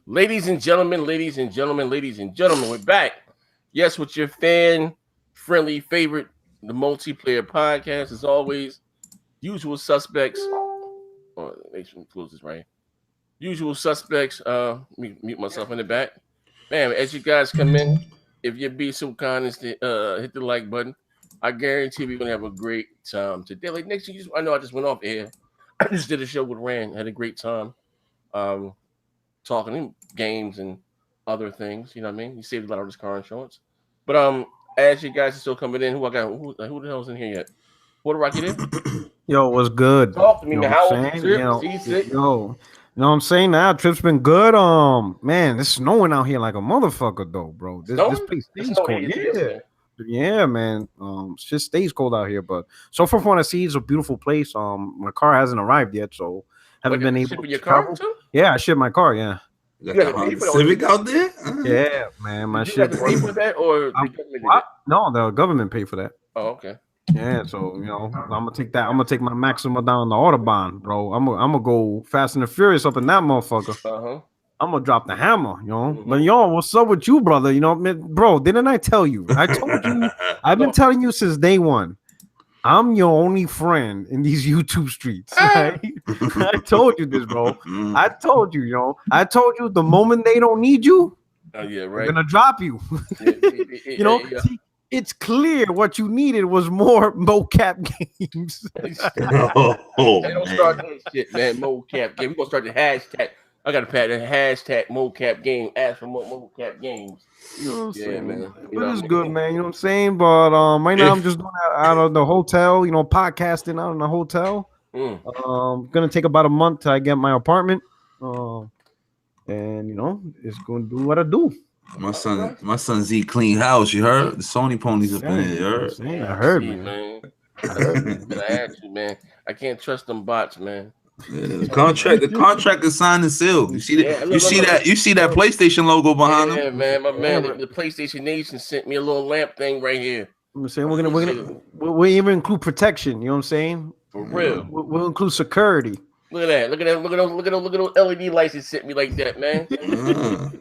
Ladies and gentlemen, we're back. Yes, with your fan-friendly favorite, the multiplayer podcast, as always. Usual suspects. Oh, make sure we close this right. Usual suspects. Mute myself in the back. Man, as you guys come in, if you be so kind as to hit the like button, I guarantee we're gonna have a great time today. Like next year, I know I just went off air. I just did a show with Rand, had a great time. Talking games and other things. You know what I mean? He saved a lot of his car insurance. But as you guys are still coming in, who the hell's in here yet? What do I get in? Yo, what's good? Talk to me, man. How was the trip? Yo, you know what I'm saying? Now trip's been good. Man, it's snowing out here like a motherfucker though, bro. This place stays cold. Yeah, man. It just stays cold out here, but so far from what I see, it's a beautiful place. My car hasn't arrived yet, so haven't been able to your car too? Yeah, I shipped my car. Yeah. You got the Civic out there? Yeah, man. My shit. You got to pay for that, or no, the government paid for that. Oh, okay. Yeah, so I'm gonna take that. I'm gonna take my Maxima down the Autobahn, bro. I'm gonna go fast and the furious up in that motherfucker. I'm gonna drop the hammer, But what's up with you, brother? Bro, didn't I tell you? I told you. I've been telling you since day one. I'm your only friend in these YouTube streets. Right? I told you this, bro. I told you, I told you the moment they don't need you, yeah, right. They're gonna drop you. See, it's clear what you needed was more mocap games. They don't start that shit, man. Mocap game. We're gonna start the hashtag. I gotta pad the hashtag mocap game. Ask for more mocap games. You know what I'm saying, man. It is good, man. You know what I'm saying? But right now I'm just doing that out of the hotel, podcasting out in the hotel. Gonna take about a month till I get my apartment. And it's gonna do what I do. My son Z clean house. You heard the Sony ponies up in here. You heard? I heard, man. I had you, man. I can't trust them bots, man. Yeah, the contract is signed and sealed. You see that? You see that PlayStation logo behind him? Yeah, man. My man, the PlayStation Nation sent me a little lamp thing right here. I'm saying we'll even include protection. You know what I'm saying? For real. We'll include security. Look at that. Look at those LED lights that sent me like that, man.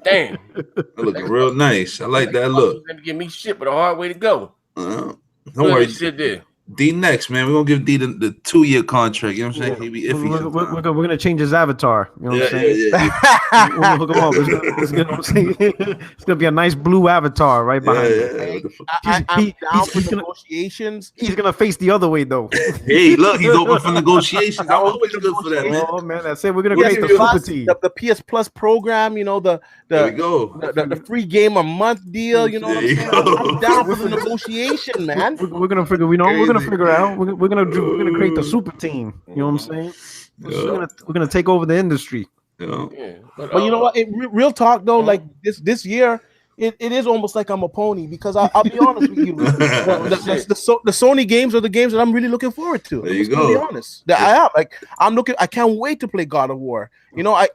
Damn. That looking real nice. I like that look. Gonna give me shit, but a hard way to go. Don't worry. Shit there. D next, man. We're gonna give D the 2-year contract. You know what I'm saying? He be iffy. We're gonna change his avatar. You know what I'm saying? Yeah. We'll hook him up. It's gonna be a nice blue avatar right behind him. I'm down for negotiations. He's gonna face the other way though. Hey, look, he's open for negotiations. I'm always good for that, man. Oh man, that's it. We're gonna create the super team. The PS Plus program, the free game a month deal. You know what I'm saying? I'm down for the negotiation, man. We're gonna figure. We're gonna figure out. We're gonna create the super team. You know what I'm saying? We're gonna take over the industry. Yeah. But you know what? Real talk though, like this year, it is almost like I'm a pony because I'll be honest with you. The Sony games are the games that I'm really looking forward to. There you go. To be honest, I can't wait to play God of War. I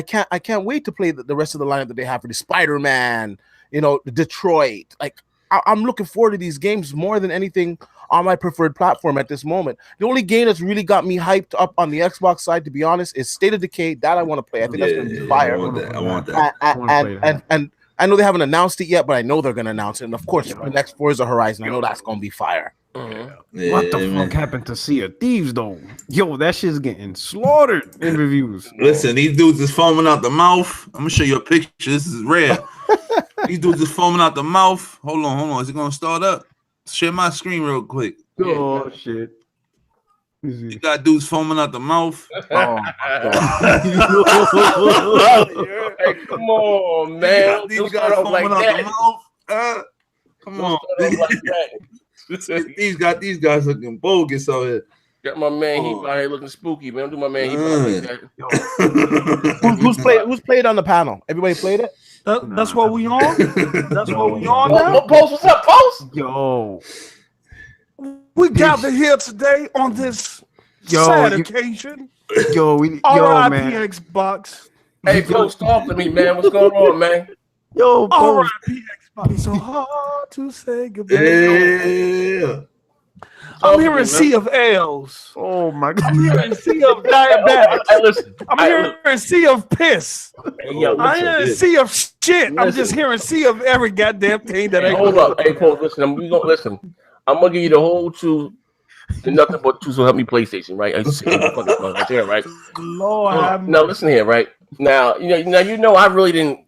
can't wait to play the rest of the lineup that they have for the Spider-Man. Detroit. I'm looking forward to these games more than anything on my preferred platform at this moment. The only game that's really got me hyped up on the Xbox side, to be honest, is State of Decay. That I want to play. I think that's going to be fire. I want that. And I know they haven't announced it yet, but I know they're going to announce it. And of course, the next Forza Horizon, I know that's going to be fire. Yeah, what the fuck happened to Sea of Thieves though? Yo, that shit's getting slaughtered in reviews. Listen, these dudes is foaming out the mouth. I'm gonna show you a picture. This is rare. These dudes is foaming out the mouth. Hold on. Is it gonna start up? Share my screen real quick. Oh shit. You got dudes foaming out the mouth. Oh my God. Hey, come on, man. These guys foaming out the mouth. Come on. These guys looking bogus out here. Got my man, he out here looking spooky, man. Do my man, Who's played on the panel? Everybody played it? That's what we on? That's what we on now? What Post? What's up, Post? Yo. We gathered here today on this sad occasion. Yo, man. Xbox. Hey, Post, talk to me, man. What's going on, man? Yo, Post. R.I.P. Xbox. So hard to say goodbye. Yeah. I'm hearing Sea of L's. Oh my God. I'm hearing Sea of Diabetics. Listen, I'm hearing Sea of Piss. I'm hearing Sea of shit. I'm just hearing Sea of every goddamn thing that ain't. Hold up. Hey, Paul, listen. We gonna listen. I'm gonna give you the whole truth. Nothing but truth will help me PlayStation, right? Right? Lord, now listen here, right? Now I really didn't,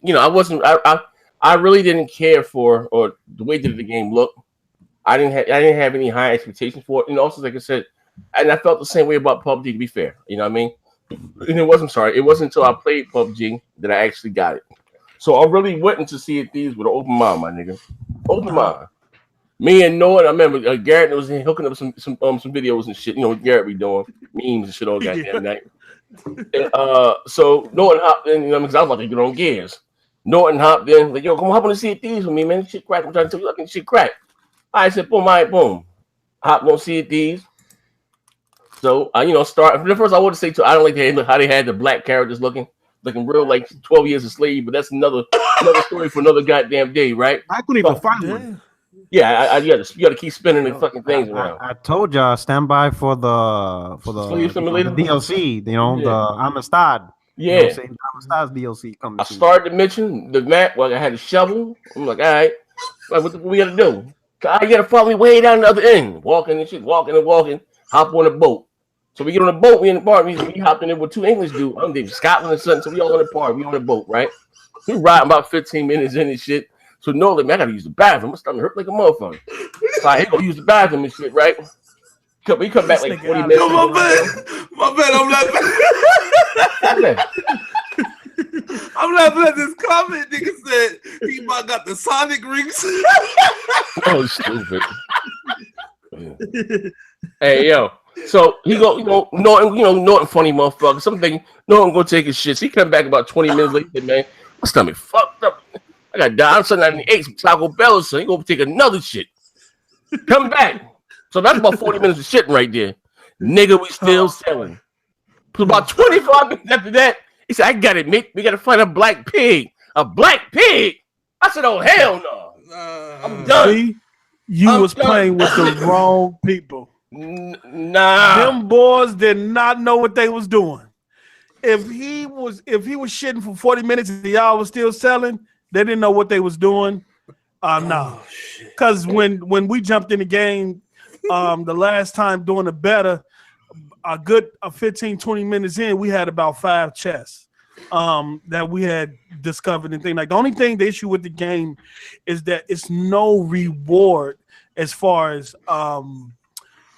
I really didn't care for or the way that the game looked. I didn't have any high expectations for it. And also, like I said, and I felt the same way about PUBG, to be fair. You know what I mean? And it wasn't until I played PUBG that I actually got it. So I really went into Sea of Thieves with an open mind, my nigga. Open mind. Me and Noah, I remember Garrett was hooking up some videos and shit. You know what Garrett be doing, memes and shit all goddamn night. And, so Norton hopped in, because I was about to get on gears. Norton hopped in, like, yo, come hop on the Sea of Thieves with me, man. Shit crack. I'm trying to tell you, fucking shit crack. I said, boom, all right, boom. Hopped on Sea of Thieves. So start. The first I want to say too, I don't like how they had the black characters looking real like 12 years a slave, but that's another story for another goddamn day, right? I couldn't even find one. Yeah, you got to keep spinning the fucking things around. I told y'all, stand by for the DLC. The Amistad. Yeah, Amistad's DLC coming. I started to mention the map. Well, I had a shovel. I'm like, all right, like what we gotta do? You gotta follow me way down the other end, walking and shit, walking. Hop on a boat. So we get on a boat. We in the bar. We hopped in there with two English dudes. I'm from Scotland or something. So we all on the bar. We on the boat, right? We riding about 15 minutes in and shit. So no, like, man, I gotta use the bathroom. My stomach hurt like a motherfucker. So I go use the bathroom and shit, right? We come back like 40 minutes. My bad. I'm laughing at this comment. Nigga said he might got the Sonic rings. Oh, stupid. Hey, yo. So he go, Norton funny motherfucker. Something Norton go take his shit. So he come back about 20 minutes later, man. My stomach fucked up. I got died. I'm sitting and ate some Taco Bell, so he gonna take another shit. Come back. So that's about 40 minutes of shitting right there. Nigga, we still selling. So about 25 minutes after that, he said, I got it, Mick. We gotta find a black pig. A black pig? I said, oh, hell no. I'm done. See, you was playing with the wrong people. Nah. Them boys did not know what they was doing. If he was shitting for 40 minutes and y'all was still selling, they didn't know what they was doing. No. Because when we jumped in the game, the last time doing the beta, a good 15, 20 minutes in, we had about 5 chests that we had discovered and things. Like the only thing, the issue with the game is that it's no reward as far as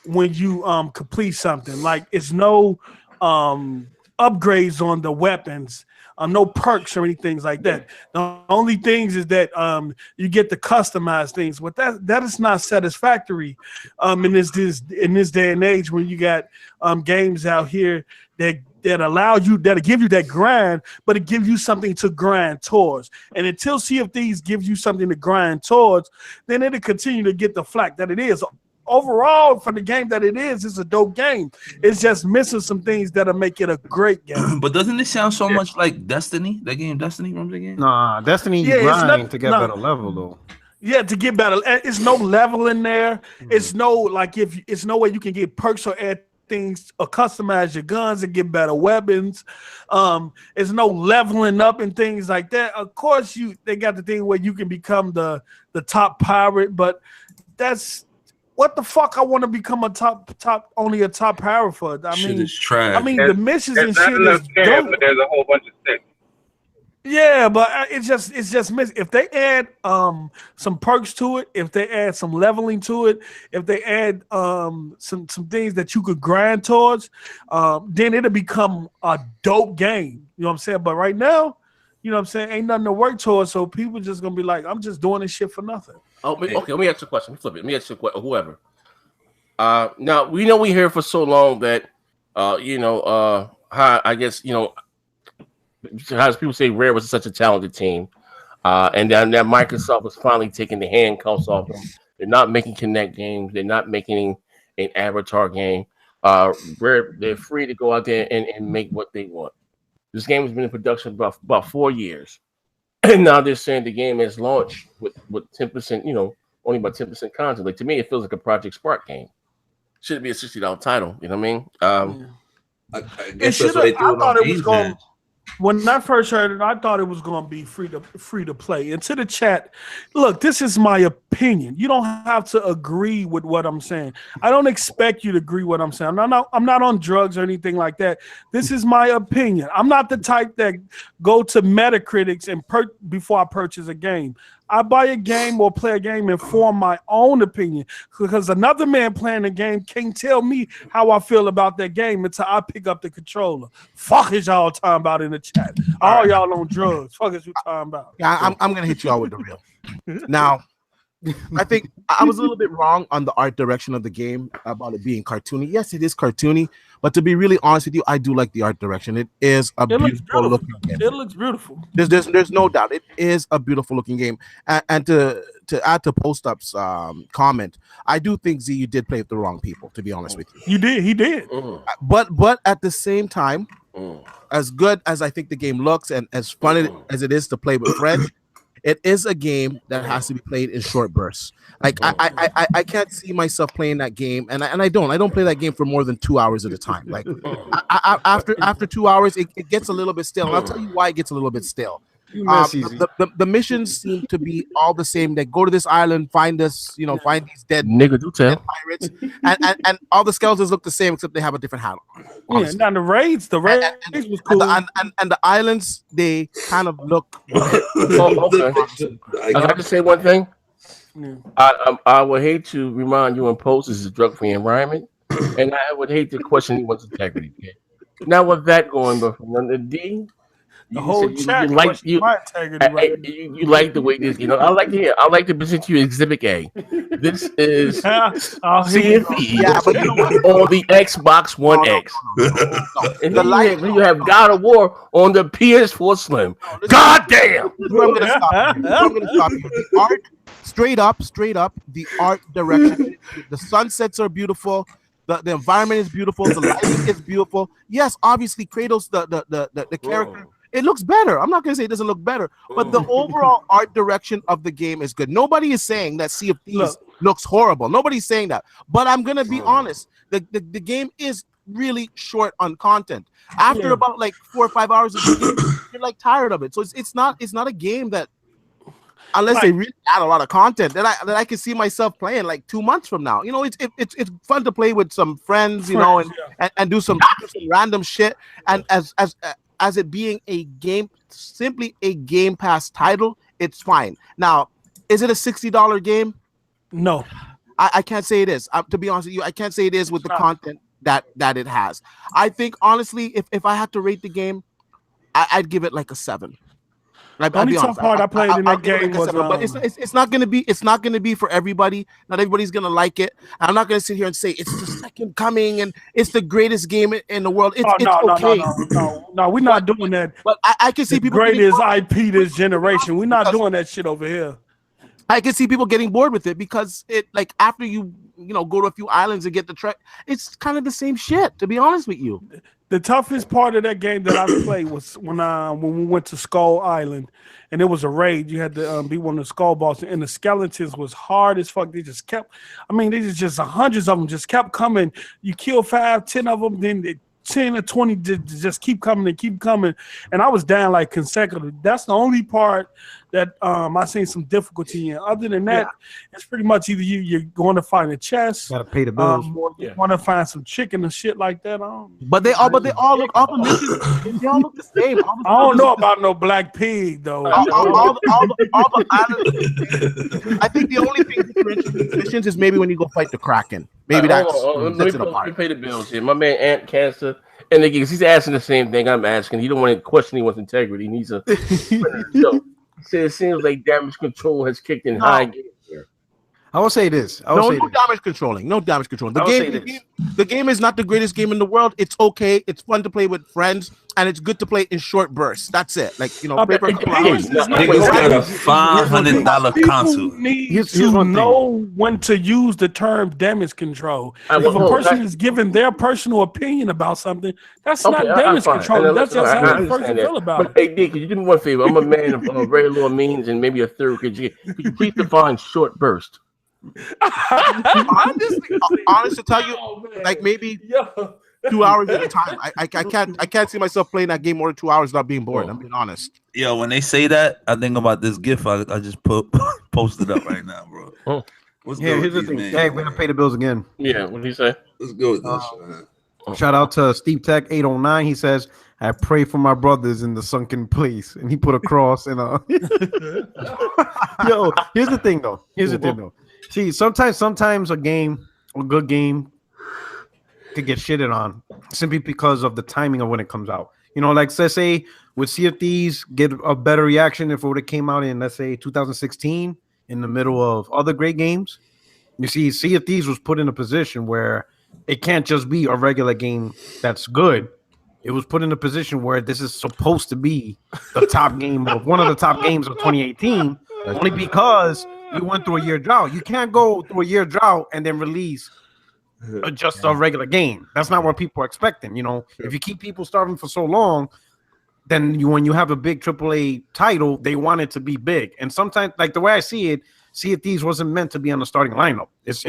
when you complete something. Like it's no upgrades on the weapons. No perks or anything like that. The only things is that you get to customize things, but that is not satisfactory in this day and age when you got games out here that allow you, that give you that grind, but it gives you something to grind towards. And until Sea of Thieves gives you something to grind towards, then it'll continue to get the flack that it is. Overall, for the game that it is, it's a dope game. It's just missing some things that'll make it a great game. But doesn't it sound so much like Destiny? That game, Destiny, remember the game? Nah, Destiny, you grind to get better level though. Yeah, to get better. It's no level in there. It's no it's no way you can get perks or add things or customize your guns and get better weapons. It's no leveling up and things like that. Of course, they got the thing where you can become the top pirate, but that's what the fuck I want to become a top power for. I mean, is trash. I mean the missions and shit is dope. But there's a whole bunch of sticks. Yeah, but it's just missing. If they add some perks to it, if they add some leveling to it, if they add some things that you could grind towards, then it'll become a dope game. You know what I'm saying? But right now, you know what I'm saying, ain't nothing to work towards, so people just gonna be like, I'm just doing this shit for nothing. Oh, okay. Let me ask you a question. Flip it. Let me ask you a question. Whoever. Now we know we hear for so long that, how I guess how people say Rare was such a talented team, and then that Microsoft was finally taking the handcuffs off them. They're not making Kinect games. They're not making an Avatar game. Rare, they're free to go out there and make what they want. This game has been in production about 4 years. And now they're saying the game has launched with 10%, only about 10% content. Like to me, it feels like a Project Spark game. should be a $60 title. You know what I mean? I guess that's what they do. I thought it was going. When I first heard it, I thought it was going to be free to play. And to the chat, look, this is my opinion. You don't have to agree with what I'm saying. I don't expect you to agree with what I'm saying. I'm not on drugs or anything like that. This is my opinion. I'm not the type that go to Metacritics and before I purchase a game. I buy a game or play a game and form my own opinion, because another man playing a game can't tell me how I feel about that game until I pick up the controller. Fuck is y'all talking about in the chat? All y'all on drugs. Fuck is you talking about? Yeah, I'm gonna hit you all with the real. Now, I think I was a little bit wrong on the art direction of the game about it being cartoony. Yes, it is cartoony, but to be really honest with you, I do like the art direction. It is a beautiful looking game. It looks beautiful. There's no doubt. It is a beautiful looking game. And to add to Post Up's comment, I do think Z, you did play with the wrong people, to be honest with you. You did. He did. But at the same time, as good as I think the game looks and as fun as it is to play with friends, it is a game that has to be played in short bursts. Like I can't see myself playing that game, and I don't play that game for more than 2 hours at a time. Like after 2 hours, it gets a little bit stale. And I'll tell you why it gets a little bit stale. The missions seem to be all the same. They go to this island, find this, find these dead pirates, and all the skeletons look the same except they have a different hat on. Yeah, now the raids was cool. And the islands, they kind of look. Okay. I got to say one thing. I would hate to remind you, Post is a drug-free environment, and I would hate to question anyone's integrity. Okay? Now with that going, but from the D. The whole chat you like the way this, I like to present you Exhibit A. This is CFE on the Xbox One X. And then you have God of War on the PS4 Slim. God damn! I'm gonna stop you. The art, straight up, the art direction. The sunsets are beautiful. The environment is beautiful. The lighting is beautiful. Yes, obviously Kratos, the character. It looks better. I'm not going to say it doesn't look better, but the overall art direction of the game is good. Nobody is saying that Sea of Thieves looks horrible. Nobody's saying that. But I'm going to be honest. The game is really short on content. After about like 4 or 5 hours of the game, you're like tired of it. So it's not a game that, unless they really add a lot of content, that I can see myself playing like 2 months from now. It's fun to play with some friends, and do some random shit. And as it being a game, simply a Game Pass title, it's fine. Now, is it a $60 game? No, I can't say it is. To be honest with you, I can't say it is with the content that it has. I think honestly, if I had to rate the game, I'd give it like a 7. The only tough part I played in that game was, but it's not gonna be for everybody. Not everybody's gonna like it. I'm not gonna sit here and say it's the second coming and it's the greatest game in the world. It's okay. No, we're not doing that. But I can see people greatest IP this generation. We're not doing that shit over here. I can see people getting bored with it because it, like, after you go to a few islands and get the track, it's kind of the same shit, to be honest with you. The toughest part of that game that I played was when we went to Skull Island, and it was a raid. You had to be one of the skull bosses, and the skeletons was hard as fuck. They just kept, just hundreds of them just kept coming. You kill 5, 10 of them, then 10 or 20 just keep coming, and I was down like consecutively. That's the only part that I seen some difficulty in. Other than that, it's pretty much either you're going to find a chest, gotta pay the bills, or you want to find some chicken and shit like that. But they all look they all look the same. I don't know about no black pig though. All the islands. I think the only thing differentiating missions is maybe when you go fight the Kraken. Maybe that's it apart. Let me pay the bills here. My man Ant Cancer, and again, he's asking the same thing I'm asking. He don't want to question anyone's integrity. He needs a show. He said it seems like damage control has kicked in high gear. I will say this. No damage controlling. The game is not the greatest game in the world. It's okay. It's fun to play with friends, and it's good to play in short bursts. That's it. Like, play for a couple hours. Niggas got a $500 console. Need to know when to use the term damage control. If a person is giving their personal opinion about something, that's not damage control. That's just how the person feel about it. Hey, D, could you do me one favor? I'm a man of very low means and maybe a third. Could you please define short burst? Honest to tell you, like maybe 2 hours at a time. I can't see myself playing that game more than 2 hours not being bored. I'm being honest. Yo, when they say that, I think about this GIF I just posted up right now, bro. What's good here's the with thing. these, Hey, man? we're gonna pay the bills again. Yeah, what did he say? Let's go with this, man. Shout out to Steve Tech 809. He says, "I pray for my brothers in the sunken place," and he put a cross in a. Yo, here's the thing though. See, sometimes a good game, could get shitted on simply because of the timing of when it comes out. You know, like let's say with Sea of Thieves, get a better reaction if it would have came out in, let's say, 2016, in the middle of other great games. You see, Sea of Thieves was put in a position where it can't just be a regular game that's good. It was put in a position where this is supposed to be the top game of one of the top games of 2018, only because you went through a year drought. You can't go through a year drought and then release just a regular game. That's not what people are expecting. You know, if you keep people starving for so long, then when you have a big AAA title, they want it to be big. And sometimes, like the way I see it, Sea of Thieves wasn't meant to be on the starting lineup. It's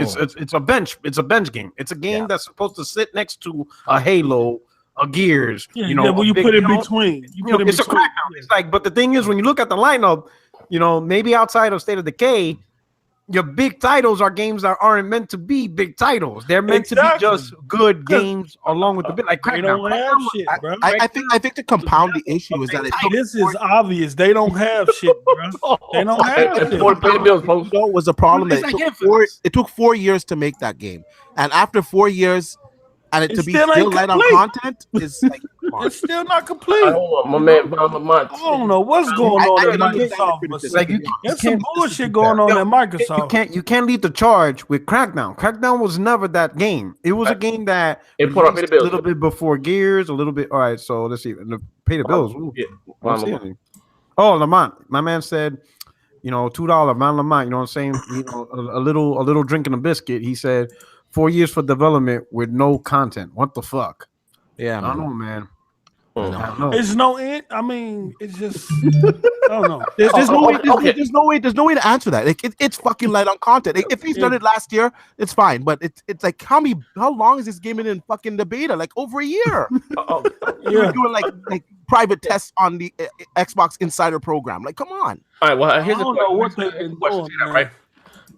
a bench. It's a bench game. It's a game that's supposed to sit next to a Halo, a Gears. When you put it between, it's a Crackdown. It's like, but the thing is, when you look at the lineup, maybe outside of State of Decay, your big titles are games that aren't meant to be big titles. They're meant to be just good games along with the bit like Crackdown. They don't have shit, bro. I think to compound the issue is that this is obvious. They don't have shit, bro. They don't have shit. Was a problem that it took 4 years to make that game, and after 4 years, and it to be still light on content is like, it's still not complete. My man, I don't know what's going on at Microsoft. Like there's some bullshit going on at Microsoft. You can't lead the charge with Crackdown. Crackdown was never that game. It was a game that it put up a little bit before Gears, a little bit. All right, so let's see. Pay the bills. Oh, Lamont, my man said, $2, man, Lamont. You know what I'm saying? A little drink and a biscuit. He said 4 years for development with no content. What the fuck? Yeah, I don't know, man. It's no end. I mean, it's just I don't know. There's no way to answer that. Like it's fucking light on content. Like, if he's done it last year, it's fine. But it's like how long is this game in fucking the beta? Like over a year. You're doing like private tests on the Xbox Insider program. Like, come on. All right. Well, here's the question. Right?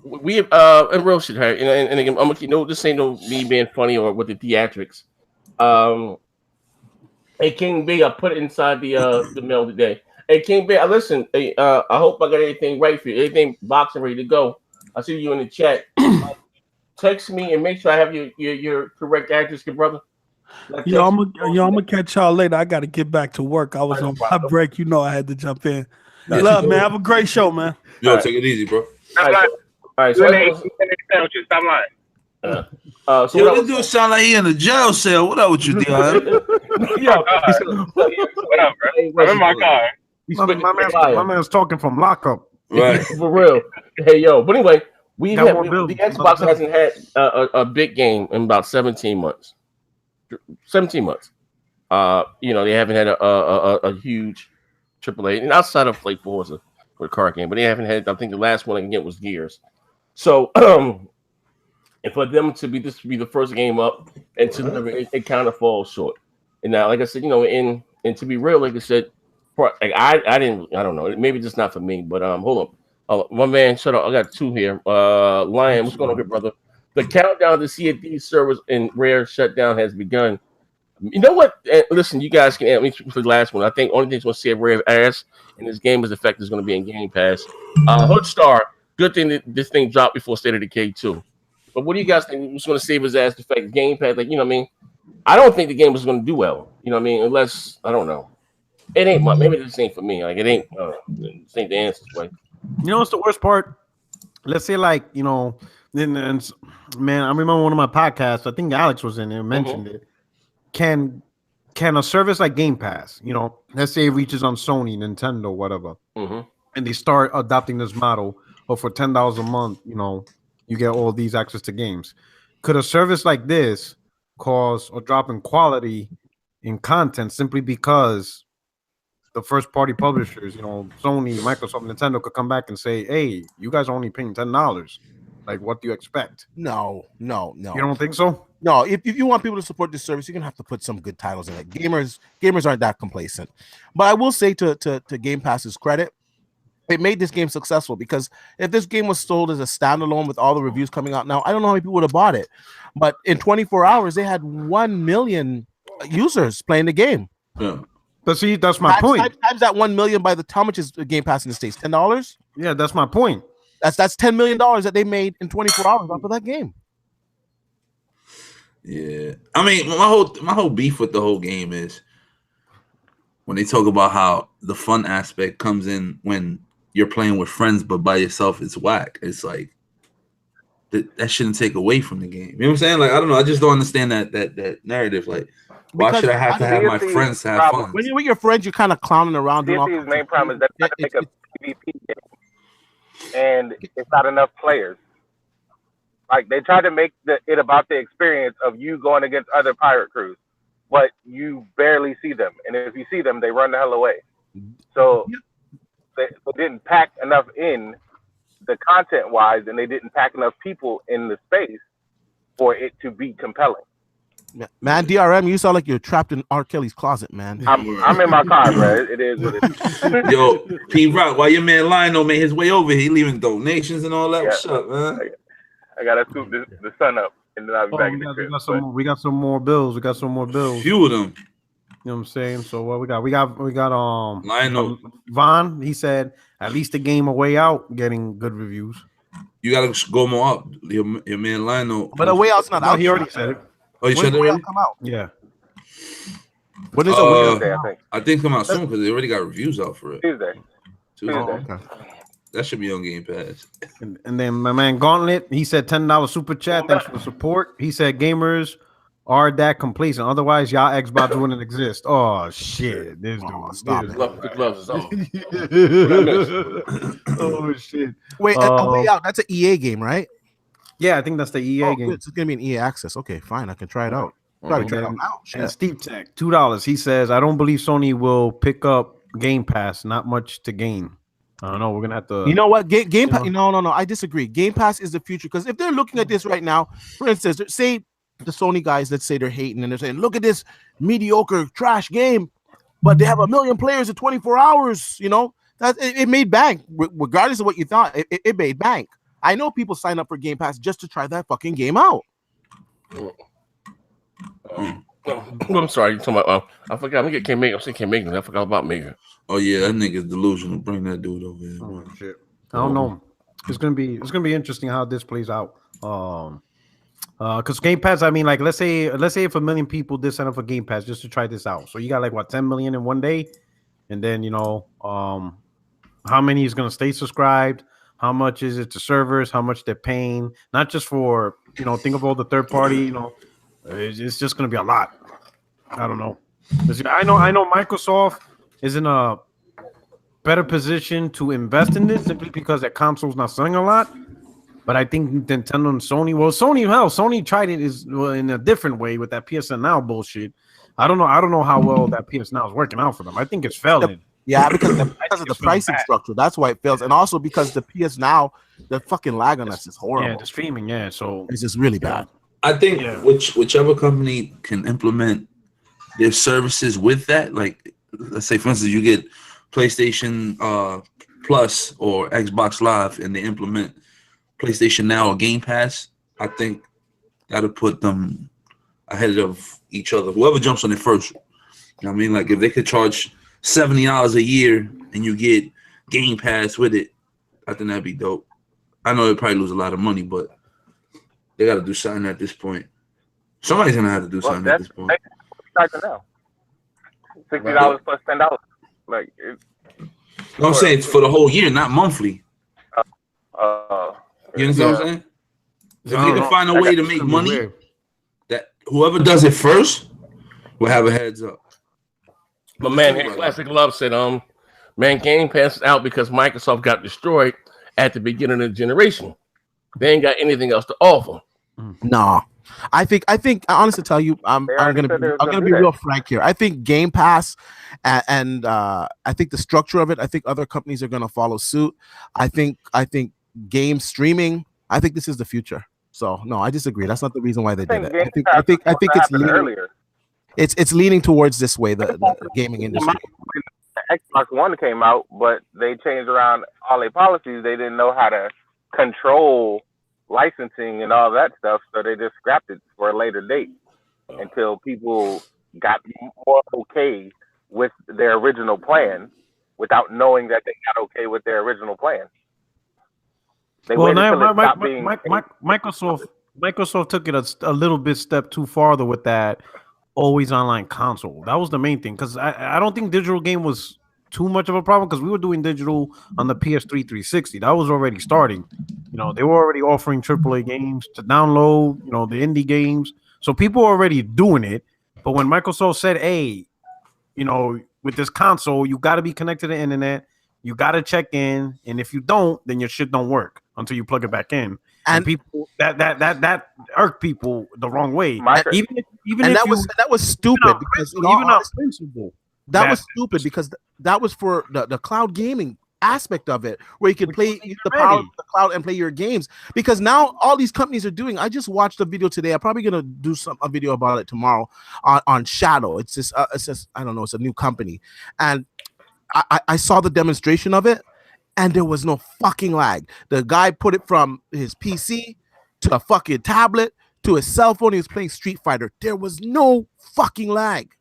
We and real shit, right? And again, I'm gonna this ain't no me being funny or with the theatrics. Hey King B, I put it inside the mail today. Hey King B, listen. I hope I got everything right for you. Everything boxing ready to go. I see you in the chat. Text me and make sure I have your correct address, good brother. I'm gonna catch y'all later. I gotta get back to work. I was on my break. I had to jump in. Love, man. Have a great show, man. Yo, take it easy, bro. All right. So stop lying. So this dude sound like he in a jail cell. What up with you, Dion? What up, bro? I'm in my car. My man's talking from lockup. Right. For real. Hey, yo. But anyway, the Xbox hasn't had a big game in about 17 months. 17 months. They haven't had a huge AAA, and outside of play Forza with a car game, but they haven't had. I think the last one I can get was Gears. So, and for them to be the first game up and to deliver, it kind of falls short. And now, like I said, and to be real, like I said, like I don't know, maybe just not for me. But hold on, my man, shut up. I got two here. Lion, what's going on here, brother? The countdown to see if these servers in Rare shutdown has begun. You know what? Listen, you guys can answer for the last one. I think only thing that's going to save Rare ass in this game is the fact it's going to be in Game Pass. Hoodstar, good thing that this thing dropped before State of Decay 2. But what do you guys think was going to save his ass? The fact Game Pass, like, I don't think the game was going to do well. Unless, I don't know. It ain't much. Maybe this ain't for me. Like, it ain't, this ain't the answer. Like, what's the worst part? Let's say, like, man, I remember one of my podcasts, I think Alex was in there, mentioned it. Can a service like Game Pass, let's say it reaches on Sony, Nintendo, whatever, and they start adopting this model of for $10 a month, you get all these access to games. Could a service like this cause a drop in quality in content simply because the first party publishers, Sony, Microsoft, Nintendo could come back and say, hey, you guys are only paying $10. Like, what do you expect? No. You don't think so? No, if you want people to support this service, you're gonna have to put some good titles in it. Gamers aren't that complacent. But I will say to Game Pass's credit, it made this game successful, because if this game was sold as a standalone with all the reviews coming out now, I don't know how many people would have bought it. But in 24 hours, they had 1 million users playing the game. Yeah. But see, that's my point. Times that 1 million by how much is Game Pass in the States? $10? Yeah, that's my point. That's $10 million that they made in 24 hours off of that game. Yeah, I mean, my whole beef with the whole game is when they talk about how the fun aspect comes in when you're playing with friends, but by yourself, it's whack. It's like that shouldn't take away from the game. You know what I'm saying? Like, I don't know. I just don't understand that narrative. Like, why should I have to have my friends to have fun? When you're with your friends, you're kind of clowning around. DC's main problem is that they're trying to make a PvP game, and it's not enough players. Like, they try to make it about the experience of you going against other pirate crews, but you barely see them. And if you see them, they run the hell away. So they didn't pack enough in the content-wise, and they didn't pack enough people in the space for it to be compelling. Man, DRM, you sound like you're trapped in R. Kelly's closet, man. I'm in my car, bro. It is what it is. Yo, P-Rock, while your man Lionel made his way over here, he leaving donations and all that. Yeah. What's up, man? I gotta scoop the sun up, and then I'll be back in the crib. We got some more bills. We got some more bills. Few of them. You know what I'm saying? So what we got Lionel. Vaughn, he said at least a game away out getting good reviews. You gotta go more up. Your man Lionel. But a way out's not out. He already said it. Oh, you said it already? Come out? Yeah. When is Tuesday, I think. I think come out soon because they already got reviews out for it. Tuesday. Oh, okay. That should be on Game Pass. And then my man Gauntlet, he said $10 super chat. Thanks for the support. He said gamers are that complacent. Otherwise, y'all Xbox wouldn't exist. Oh shit! This dude, stop it. The gloves is on. Oh shit! Wait, a way out. That's an EA game, right? Yeah, I think that's the EA game. Good. It's gonna be an EA access. Okay, fine. I can try it out. Try it out now. And Steve Tech, $2. He says, I don't believe Sony will pick up Game Pass. Not much to gain. I don't know. We're gonna have to. You know what? Game Pass. No. I disagree. Game Pass is the future, because if they're looking at this right now, for instance, say the Sony guys, let's say they're hating and they're saying, "Look at this mediocre trash game," but they have 1 million players in 24 hours. You know that it made bank, regardless of what you thought. It made bank. I know people sign up for Game Pass just to try that fucking game out. I'm sorry. You talking about? I forgot. I'm saying Megan. I forgot about Megan. Oh yeah, that nigga's delusional. Bring that dude over here. Oh shit! I don't know. It's gonna be interesting how this plays out. Because Game Pass, I mean, like let's say if 1 million people did sign up for Game Pass just to try this out. So you got like what 10 million in one day, and then how many is gonna stay subscribed? How much is it to servers? How much they're paying? Not just for think of all the third party. It's just gonna be a lot. I don't know. I know Microsoft is in a better position to invest in this simply because their console's not selling a lot. But I think Nintendo and Sony tried it in a different way with that PSN Now bullshit. I don't know how well that PS Now is working out for them. I think it's failing. Yeah, because of the pricing structure. That's why it fails. And also because the PS Now, the fucking lag on us is horrible. Yeah, the streaming, yeah. So it's just really bad. I think whichever company can implement their services with that, like let's say for instance you get PlayStation Plus or Xbox Live and they implement PlayStation Now or Game Pass, I think that'll put them ahead of each other. Whoever jumps on it first. You know what I mean? Like if they could charge $70 a year and you get Game Pass with it, I think that'd be dope. I know they'll probably lose a lot of money, but they got to do something at this point. Somebody's gonna have to do something at this point. Now. $60 plus $10. Like, I'm saying it's for the whole year, not monthly. You understand what I'm saying? If they can find a way to make money, that whoever does it first will have a heads up. But man, Classic Love said, man, Game Pass is out because Microsoft got destroyed at the beginning of the generation. They ain't got anything else to offer. Nah. I think I honestly tell you, I'm gonna be real frank here. I think Game Pass and I think the structure of it, I think other companies are gonna follow suit. I think game streaming I think this is the future. So no, I disagree. That's not the reason why they did it. I think it's leaning, earlier. It's leaning towards this way, the gaming industry. The Xbox One came out, but they changed around all their policies. They didn't know how to control licensing and all that stuff, so they just scrapped it for a later date until people got more okay with their original plan without knowing that they got okay with their original plan. Microsoft took it a little bit step too farther with that always online console. That was the main thing, because I don't think digital game was too much of a problem, because we were doing digital on the PS3 360. That was already starting. You know, they were already offering AAA games to download, you know, the indie games. So people were already doing it. But when Microsoft said, hey, you know, with this console, you got to be connected to the internet, you got to check in, and if you don't, then your shit don't work until you plug it back in. And people that irked people the wrong way. That was stupid, because that was stupid, because that was for the cloud gaming aspect of it, where you can play the power of the cloud and play your games. Because now all these companies are doing. I just watched a video today. I'm probably gonna do a video about it tomorrow on Shadow. It's just I don't know. It's a new company, and I saw the demonstration of it. And there was no fucking lag. The guy put it from his PC to a fucking tablet to his cell phone. He was playing Street Fighter. There was no fucking lag.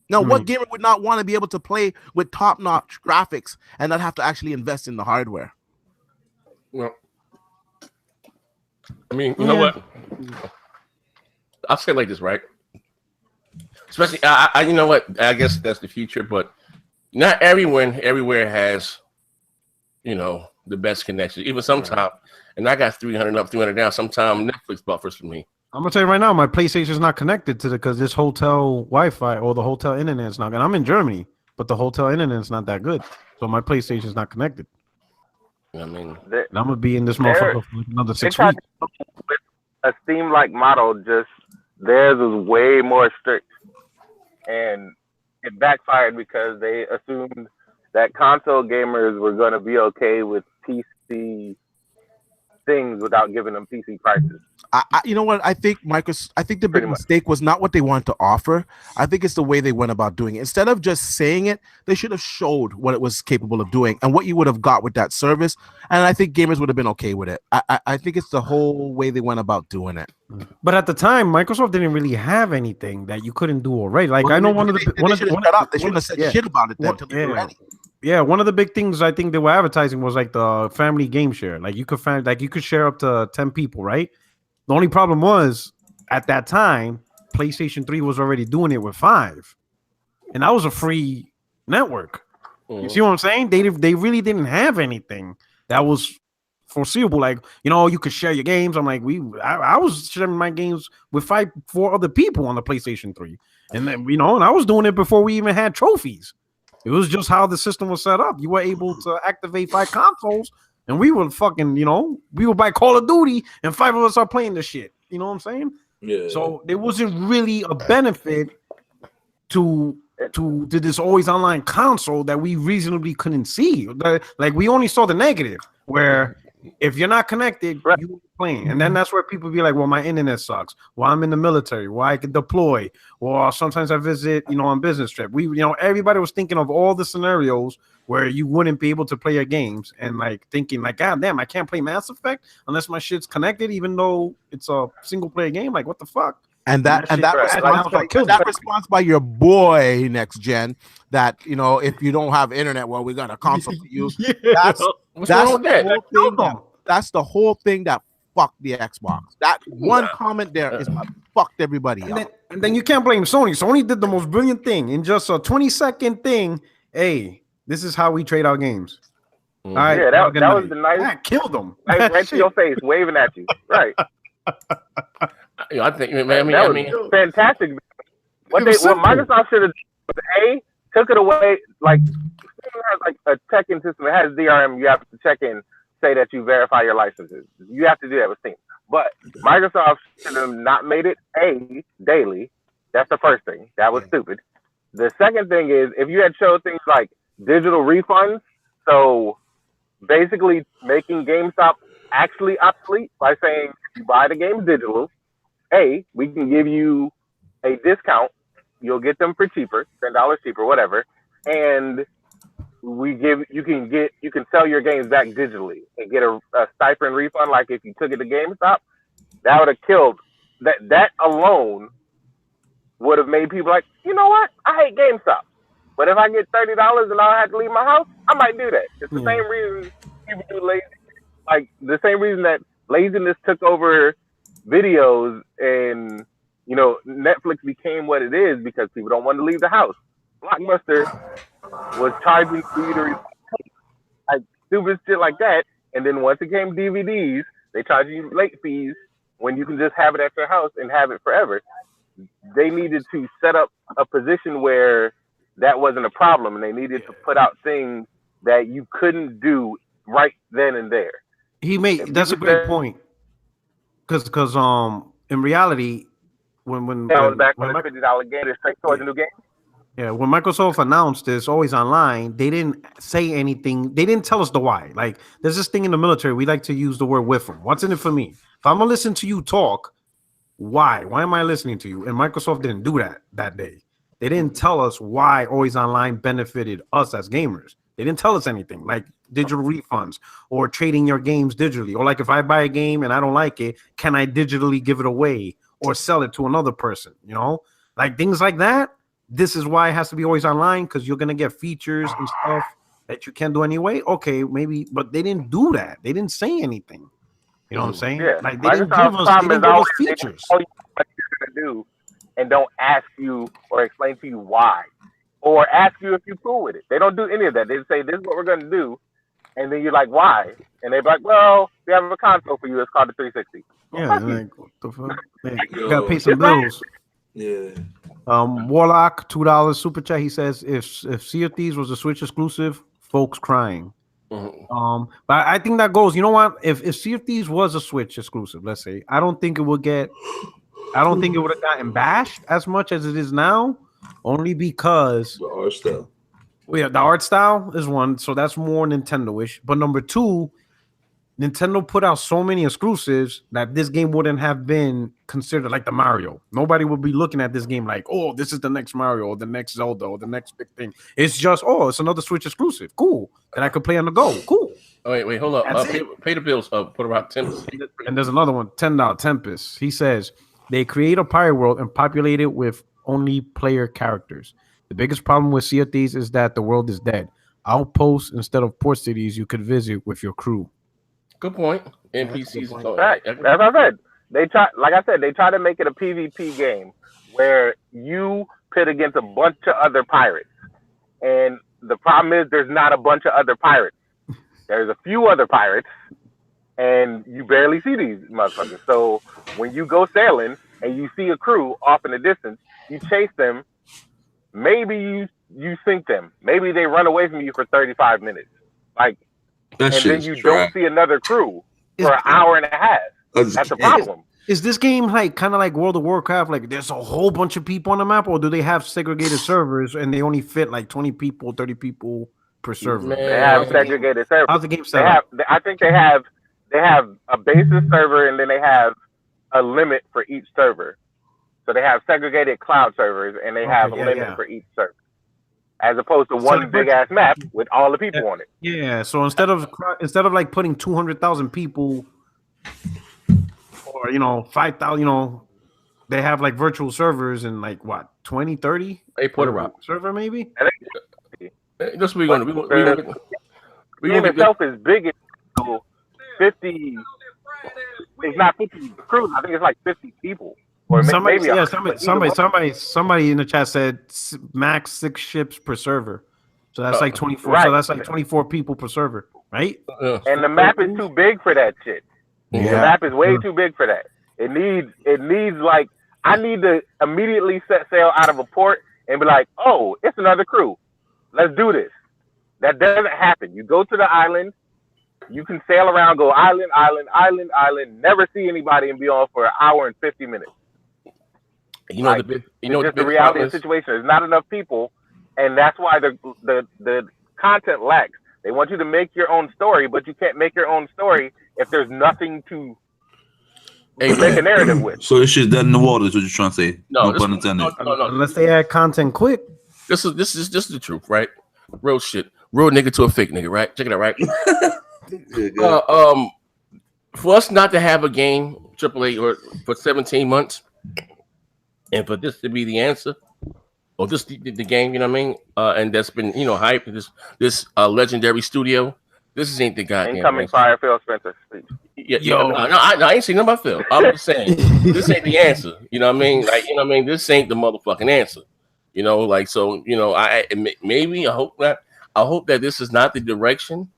Now, what gamer would not want to be able to play with top-notch graphics and not have to actually invest in the hardware? Well, I mean, you know what? I'll say it like this, right? Especially, you know what? I guess that's the future, but not everyone everywhere has, you know, the best connection. Even sometimes, and I got 300 up, 300 down. Sometimes Netflix buffers for me. I'm gonna tell you right now, my PlayStation's not connected to because this hotel Wi-Fi or the hotel internet is not. And I'm in Germany, but the hotel internet is not that good, so my PlayStation's not connected. I mean, and I'm gonna be in this motherfucker for another 6 weeks. With a Steam-like model, just theirs was way more strict, and it backfired because they assumed that console gamers were going to be okay with PC things without giving them PC prices. You know what? I think the big mistake was not what they wanted to offer. I think it's the way they went about doing it. Instead of just saying it, they should have showed what it was capable of doing and what you would have got with that service. And I think gamers would have been okay with it. I think it's the whole way they went about doing it. But at the time, Microsoft didn't really have anything that you couldn't do already. Like, I know they shouldn't have said shit about it then. Yeah, one of the big things I think they were advertising was like the family game share. Like you could share up to 10 people, right? The only problem was at that time, PlayStation 3 was already doing it with 5. And that was a free network. You see what I'm saying? They really didn't have anything that was foreseeable. Like, you know, you could share your games. I'm like, I was sharing my games with 4 other people on the PlayStation 3. And then, you know, and I was doing it before we even had trophies. It was just how the system was set up. You were able to activate 5 consoles, and we were fucking, you know, we would buy Call of Duty, and 5 of us are playing this shit. You know what I'm saying? Yeah. So there wasn't really a benefit to this always online console that we reasonably couldn't see. Like we only saw the negative, where if you're not connected, you playing. And then that's where people be like, well, my internet sucks. Well, I'm in the military. Well, I could deploy. Well, sometimes I visit, you know, on business trip. Everybody was thinking of all the scenarios where you wouldn't be able to play your games and like thinking like, God damn, I can't play Mass Effect unless my shit's connected, even though it's a single player game. Like, what the fuck? And that response by your boy Next Gen, that, you know, if you don't have internet, well, we got a console for you. That's the whole thing that fucked the Xbox. That one comment there is what fucked everybody up. And then you can't blame Sony. Sony did the most brilliant thing in just a 20-second thing. Hey, this is how we trade our games. All right, yeah, that was the nice. I killed them. Right to your face, waving at you. Right. I think, man, that was fantastic. What Microsoft should have done, took it away. Like, it has like a check-in system. It has DRM. You have to check in, say that you verify your licenses. You have to do that with Steam. But Microsoft should have not made it daily. That's the first thing. That was stupid. The second thing is, if you had showed things like digital refunds, so basically making GameStop actually obsolete by saying you buy the games digital, hey, we can give you a discount. You'll get them for cheaper, $10 cheaper, whatever, and you can sell your games back digitally and get a stipend refund. Like if you took it to GameStop, that would have killed that alone would have made people like, you know what? I hate GameStop. But if I get $30 and I don't have to leave my house, I might do that. It's the same reason people do lazy. Like the same reason that laziness took over videos and, you know, Netflix became what it is because people don't want to leave the house. Blockbuster was charging for you to like stupid shit like that. And then once it came DVDs, they charge you late fees when you can just have it at your house and have it forever. They needed to set up a position where that wasn't a problem, and they needed to put out things that you couldn't do right then and there. That's a great point. Because in reality, when back on the $50 game, it's straight towards a new game. Yeah, when Microsoft announced this always online, they didn't say anything. They didn't tell us the why. Like, there's this thing in the military. We like to use the word with them. What's in it for me? If I'm going to listen to you talk, why? Why am I listening to you? And Microsoft didn't do that day. They didn't tell us why always online benefited us as gamers. They didn't tell us anything like digital refunds or trading your games digitally. Or like if I buy a game and I don't like it, can I digitally give it away or sell it to another person? You know, like things like that. This is why it has to be always online, because you're going to get features and stuff that you can't do anyway. Okay, maybe, but they didn't do that. They didn't say anything. You know what I'm saying? Yeah. Like they didn't give us features. What you're going to do and don't ask you or explain to you why or ask you if you're cool with it. They don't do any of that. They say, this is what we're going to do. And then you're like, why? And they're like, well, we have a console for you. It's called the 360. Yeah, like, what the fuck? Man, you got to pay some bills. Yeah. Warlock, $2 super chat. He says if Sea of Thieves was a Switch exclusive, folks crying. But I think that goes. You know what? If Sea of Thieves was a Switch exclusive, let's say, I don't think it would have gotten bashed as much as it is now. Only because The art style. Well, yeah, the art style is one, so that's more Nintendo-ish. But number two, Nintendo put out so many exclusives that this game wouldn't have been considered like the Mario. Nobody would be looking at this game like, oh, this is the next Mario or the next Zelda or the next big thing. It's just, oh, it's another Switch exclusive. Cool. That I could play on the go. Cool. Oh, wait, hold up. Pay the bills. Put about 10. And there's another one, $10 Tempest. He says they create a pirate world and populate it with only player characters. The biggest problem with Sea of Thieves is that the world is dead. Outposts instead of port cities you could visit with your crew. Good point. NPCs. That's what I said. They try to make it a PvP game where you pit against a bunch of other pirates. And the problem is there's not a bunch of other pirates. There's a few other pirates, and you barely see these motherfuckers. So when you go sailing and you see a crew off in the distance, you chase them. Maybe you sink them. Maybe they run away from you for 35 minutes. Like, and then you don't see another crew for an hour and a half. That's a problem. Is this game like kind of like World of Warcraft? Like there's a whole bunch of people on the map, or do they have segregated servers and they only fit like 20 people, 30 people per server? Man, they have segregated servers. How's the game set up? I think they have a basis server and then they have a limit for each server. So they have segregated cloud servers and they have a limit for each server, as opposed to one big ass map with all the people on it. Yeah. So instead of like putting 200,000 people, or 5,000, they have like virtual servers and like what 20, 30. Hey, Porter Rock server maybe. That's what we're gonna. The game itself is big. 50. It's not 50 crews. I think it's like 50 people. Or somebody in the chat said max 6 ships per server. So that's like 24. Right. So that's like 24 people per server, right? And the map is too big for that shit. Yeah. The map is way too big for that. It needs like, I need to immediately set sail out of a port and be like, oh, it's another crew. Let's do this. That doesn't happen. You go to the island, you can sail around, go island, never see anybody and be on for an hour and 50 minutes. The reality of the situation. There's not enough people, and that's why the content lacks. They want you to make your own story, but you can't make your own story if there's nothing to make a narrative with. So this shit's dead in the water. Is what you're trying to say? No, pun intended. No. Unless they add content quick. This is the truth, right? Real shit. Real nigga to a fake nigga, right? Check it out, right? For us not to have a game AAA or for 17 months, and for this to be the answer, or this the game, you know what I mean? And that's been hyped. This legendary studio. This ain't the goddamn incoming fire, Phil Spencer. No, I ain't seen nothing about Phil. I'm just saying this ain't the answer. You know what I mean? Like this ain't the motherfucking answer. Maybe I hope not. I hope that this is not the direction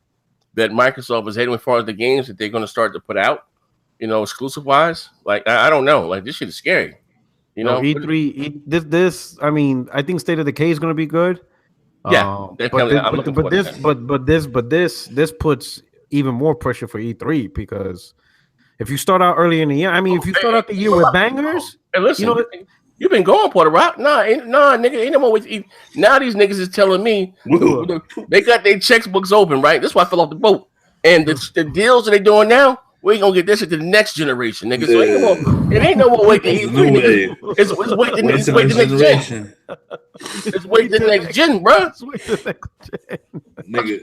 that Microsoft is heading as far as the games that they're going to start to put out, exclusive wise. Like, I don't know. Like, this shit is scary. E3, this. I mean, I think State of Decay is going to be good. Yeah, but this puts even more pressure for E3 because if you start out early in the year, I mean, if you start out the year with bangers, hey, listen, you've been going Puerto Rock. Nah, nigga, ain't no more with you. Now these niggas is telling me they got their checkbooks open, right? That's why I fell off the boat. And the deals that they doing now, we ain't gonna get this into the next generation, nigga. So it ain't no more wait to E3, nigga. It's wait the next gen. It's wait the next gen, bro. Nigga,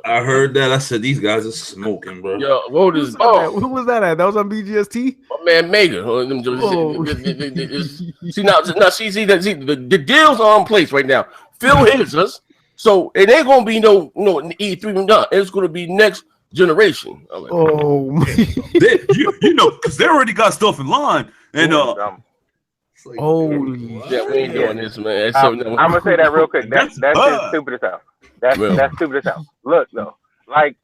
I heard that. I said these guys are smoking, bro. Yo, who was that at? That was on BGST. My man Mega. See, the deals are in place right now. Phil hits us, so it ain't gonna be no E3. No, it's gonna be next generation. Like, because they already got stuff in line, and holy yeah, we ain't doing this, man. I'm gonna say that real quick. That's stupid as hell. That's stupid as hell. Look though, like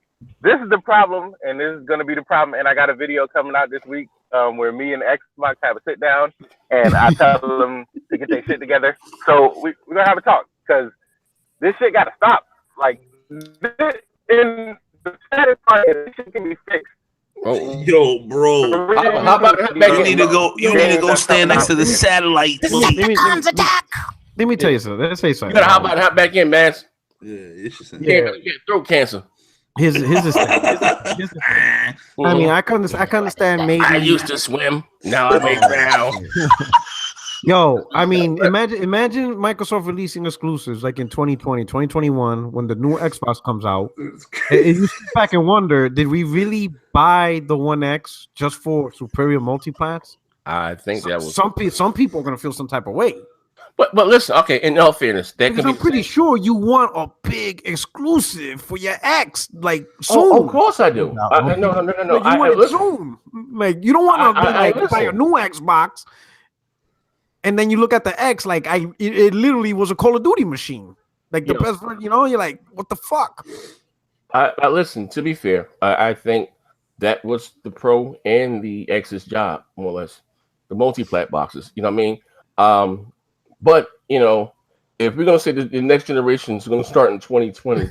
this is the problem, and this is gonna be the problem. And I got a video coming out this week where me and Xbox have a sit down, and I tell them to get their shit together. So we're gonna have a talk because this shit gotta stop. Like in the saddest part is this shit can be fixed. Yo, bro, how about you need to go stand next to the satellite. Let me tell you something. Let's say something. You gotta hop back in, man. Yeah, throat cancer. His I mean, I can understand maybe. I used to swim. Now I make drown. Yo, I mean, imagine Microsoft releasing exclusives like in 2020, 2021, when the new Xbox comes out. And you sit back and wonder, did we really buy the One X just for superior multiplats? I think that was some people are gonna feel some type of way. But listen, okay, in all fairness, that could be. I'm pretty sure you want a big exclusive for your X, like soon. Oh, of course I do. No. Like, you want it soon. Like you don't want to buy a new Xbox. And then you look at the X, like it literally was a Call of Duty machine, like the best. You're like, what the fuck? I listen. To be fair, I think that was the Pro and the X's job, more or less, the multi-plat boxes. You know what I mean? But if we're gonna say that the next generation is gonna start in 2020,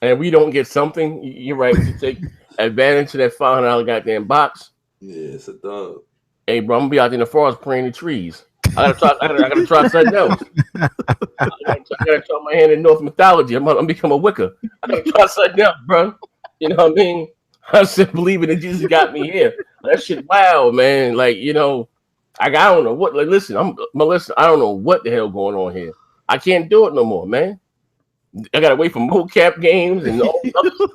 and we don't get something, you're right. To take advantage of that $500 goddamn box. Yeah, it's a dog. Hey, bro, I'm gonna be out in the forest praying to trees. I gotta try something else. I gotta try my hand in Norse mythology. I'm gonna become a Wicca. I gotta try something else, bro. You know what I mean? I said believing that Jesus got me here. That shit, wow, man. Like I don't know what. Like, listen, I don't know what the hell going on here. I can't do it no more, man. I gotta wait for mocap games and all other stuff.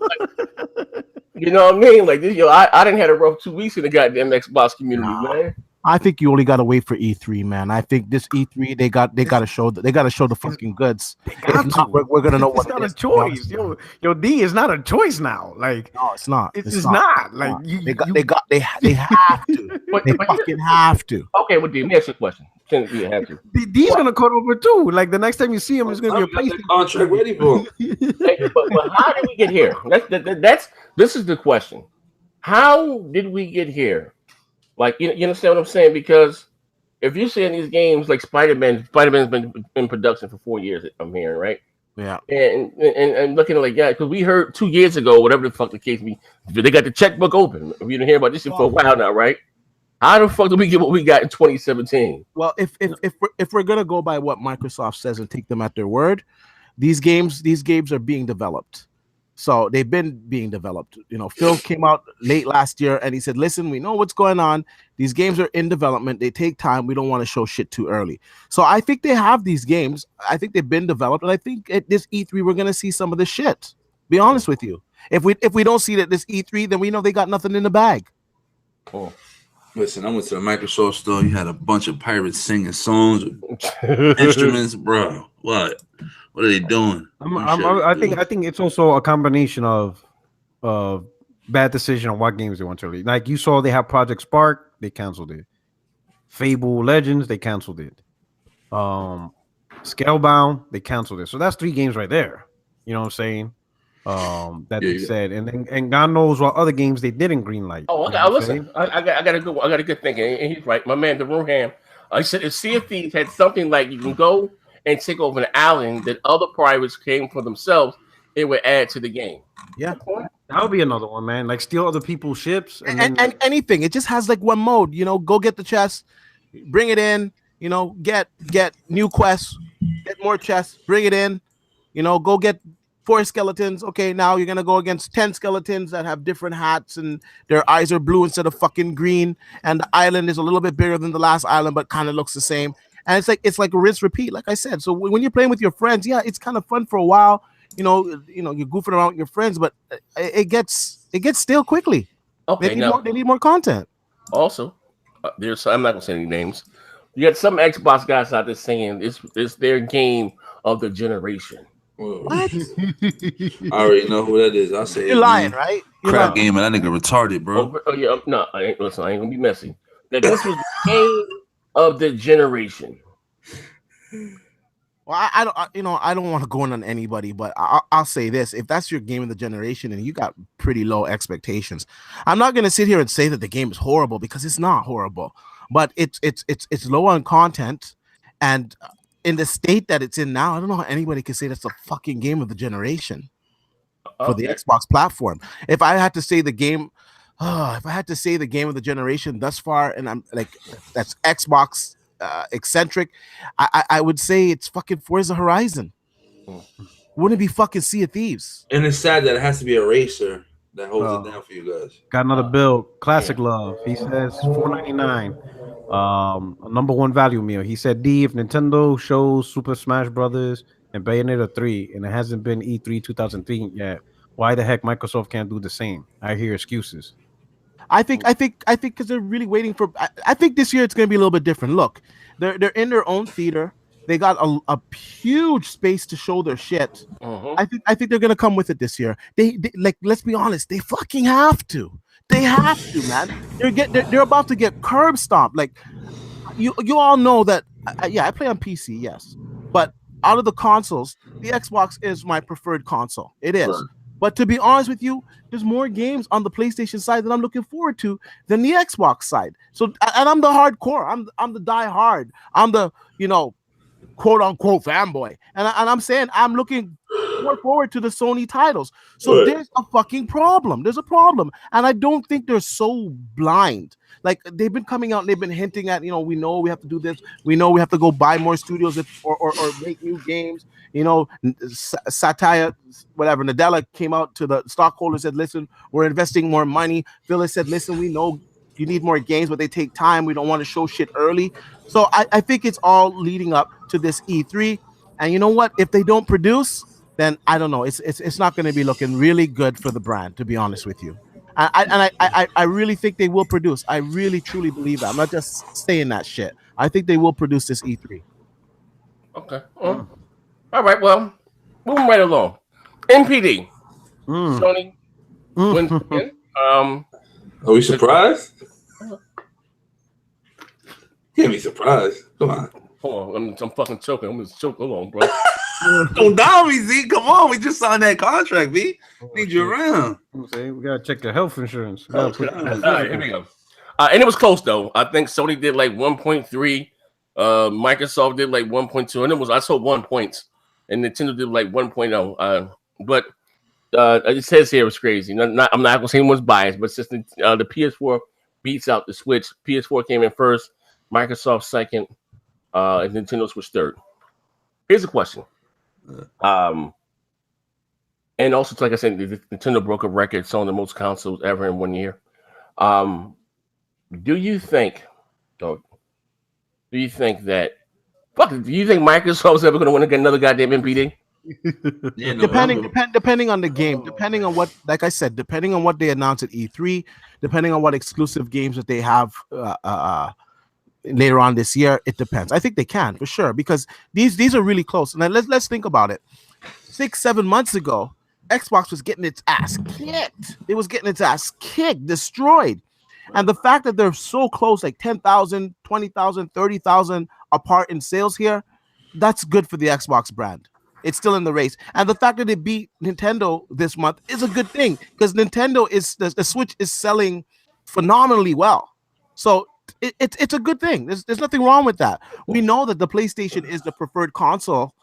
You know what I mean? Like this, I didn't have a rough 2 weeks in the goddamn Xbox community, man. I think you only gotta wait for E3, man. I think this E3 they gotta show the fucking goods. If not, we're gonna know what it's not a choice. Yo, D is not a choice now. Like no, it's not. It's not. Like they have to. They fucking have to. Okay, well, D, let me ask you a question. You have to. D's gonna cut over too. Like the next time you see him, it's gonna be a place. Contract ready for him. But how did we get here? This is the question. How did we get here? Like, you understand what I'm saying? Because if you're seeing these games like Spider-Man's been in production for 4 years, I'm hearing, right? Yeah. And looking like that, because we heard 2 years ago, whatever the fuck the case be, they got the checkbook open. We didn't hear about this shit for a while now, right? How the fuck did we get what we got in 2017? Well, if we're gonna go by what Microsoft says and take them at their word, these games are being developed. So they've been being developed. You know, Phil came out late last year and he said, listen, we know what's going on. These games are in development. They take time. We don't want to show shit too early. So I think they have these games. I think they've been developed. And I think at this E3, we're going to see some of the shit. Be honest with you. If we don't see it at this E3, then we know they got nothing in the bag. Oh. Listen, I went to the Microsoft store. You had a bunch of pirates singing songs, instruments, bro. What are they doing? I think it's also a combination of bad decision on what games they want to release. Like you saw, they have Project Spark, they canceled it. Fable Legends, they canceled it. Scalebound, they canceled it. So that's 3 games right there. You know what I'm saying? That they said, and God knows what other games they didn't greenlight. Oh, okay. Listen, I got a good thinking, and he's right. My man, the Roham, I said if Sea of Thieves had something like you can go and take over an island that other pirates came for themselves, it would add to the game. Yeah, that would be another one, man. Like steal other people's ships and anything. It just has like one mode. You know, go get the chest, bring it in. You know, get new quests, get more chests, bring it in. You know, go get 4 skeletons. Okay, now you're gonna go against 10 skeletons that have different hats and their eyes are blue instead of fucking green. And the island is a little bit bigger than the last island, but kind of looks the same. And it's like a rinse repeat, like I said. So when you're playing with your friends, yeah, it's kind of fun for a while. You know, you're goofing around with your friends, but it gets stale quickly. Okay, they need more content. Also, I'm not gonna say any names. You got some Xbox guys out there saying it's their game of the generation. What? I already know who that is. I'll say you're lying, right? Crap game, and that nigga retarded, bro. Oh yeah, no, I ain't gonna be messy. That this was the game of the generation. Well, I don't want to go in on anybody, but I'll say this: if that's your game of the generation and you got pretty low expectations, I'm not gonna sit here and say that the game is horrible because it's not horrible, but it's low on content and. In the state that it's in now, I don't know how anybody can say that's a fucking game of the generation for the Xbox platform. If I had to say the game of the generation thus far, and I'm like, that's Xbox eccentric, I would say it's fucking Forza Horizon. Wouldn't it be fucking Sea of Thieves? And it's sad that it has to be a racer that holds it down for you guys. Got another bill. Classic Love. He says $4.99. A number 1 value meal. He said, D, if Nintendo shows Super Smash Brothers and Bayonetta 3 and it hasn't been E3 2003 yet, why the heck Microsoft can't do the same? I hear excuses. I think because they're really waiting for. I think this year it's going to be a little bit different. Look, they're in their own theater. They got a huge space to show their shit. I think they're going to come with it this year. They like, let's be honest, they fucking have to. They have to, man. They're about to get curb stomped. Like you all know that. I play on PC, yes, but out of the consoles, the Xbox is my preferred console. It is. Right. But to be honest with you, there's more games on the PlayStation side that I'm looking forward to than the Xbox side. So, and I'm the hardcore. I'm the die hard. I'm the quote unquote fanboy, and I'm saying I'm looking more forward to the Sony titles. So there's a fucking problem. There's a problem, and I don't think they're so blind. Like they've been coming out and they've been hinting at, we know we have to do this. We know we have to go buy more studios or make new games. Satire, whatever. Nadella came out to the stockholders, said, listen, we're investing more money. Phyllis said, listen, we know you need more games, but they take time. We don't want to show shit early. So I think it's all leading up to this E3. And you know what? If they don't produce, then I don't know. It's not going to be looking really good for the brand, to be honest with you. I really think they will produce. I really truly believe that. I'm not just saying that shit. I think they will produce this E3. Okay. All right. Well, moving right along. NPD. Sony wins again. Are we surprised? Can't be surprised. Come on. Hold on. I'm fucking choking. I'm just choking. Hold on, bro. Don't down me, Z. Come on. We just signed that contract, V. Need you around. We gotta check the health insurance. All right, here we go. And it was close though. I think Sony did like 1.3. Microsoft did like 1.2, and I saw 1 point, and Nintendo did like 1.0. But it says here it was crazy. I'm not gonna say anyone's biased, but since the PS4 beats out the Switch, PS4 came in first, Microsoft second, and Nintendo was third. Here's a question. And also, like I said, the Nintendo broke a record selling the most consoles ever in 1 year. Do you think that? Do you think Microsoft's ever going to win another goddamn MPD? Yeah, depending on the game, depending on what, like I said, depending on what they announce at E3, depending on what exclusive games that they have later on this year, it depends. I think they can for sure because these are really close. And then let's think about it. 6-7 months ago, Xbox was getting its ass kicked. It was getting its ass kicked, destroyed. And the fact that they're so close, like 10,000, 20,000, 30,000 apart in sales here, that's good for the Xbox brand. It's still in the race. And the fact that it beat Nintendo this month is a good thing because Nintendo the Switch is selling phenomenally well. So it's a good thing. There's nothing wrong with that. We know that the PlayStation is the preferred console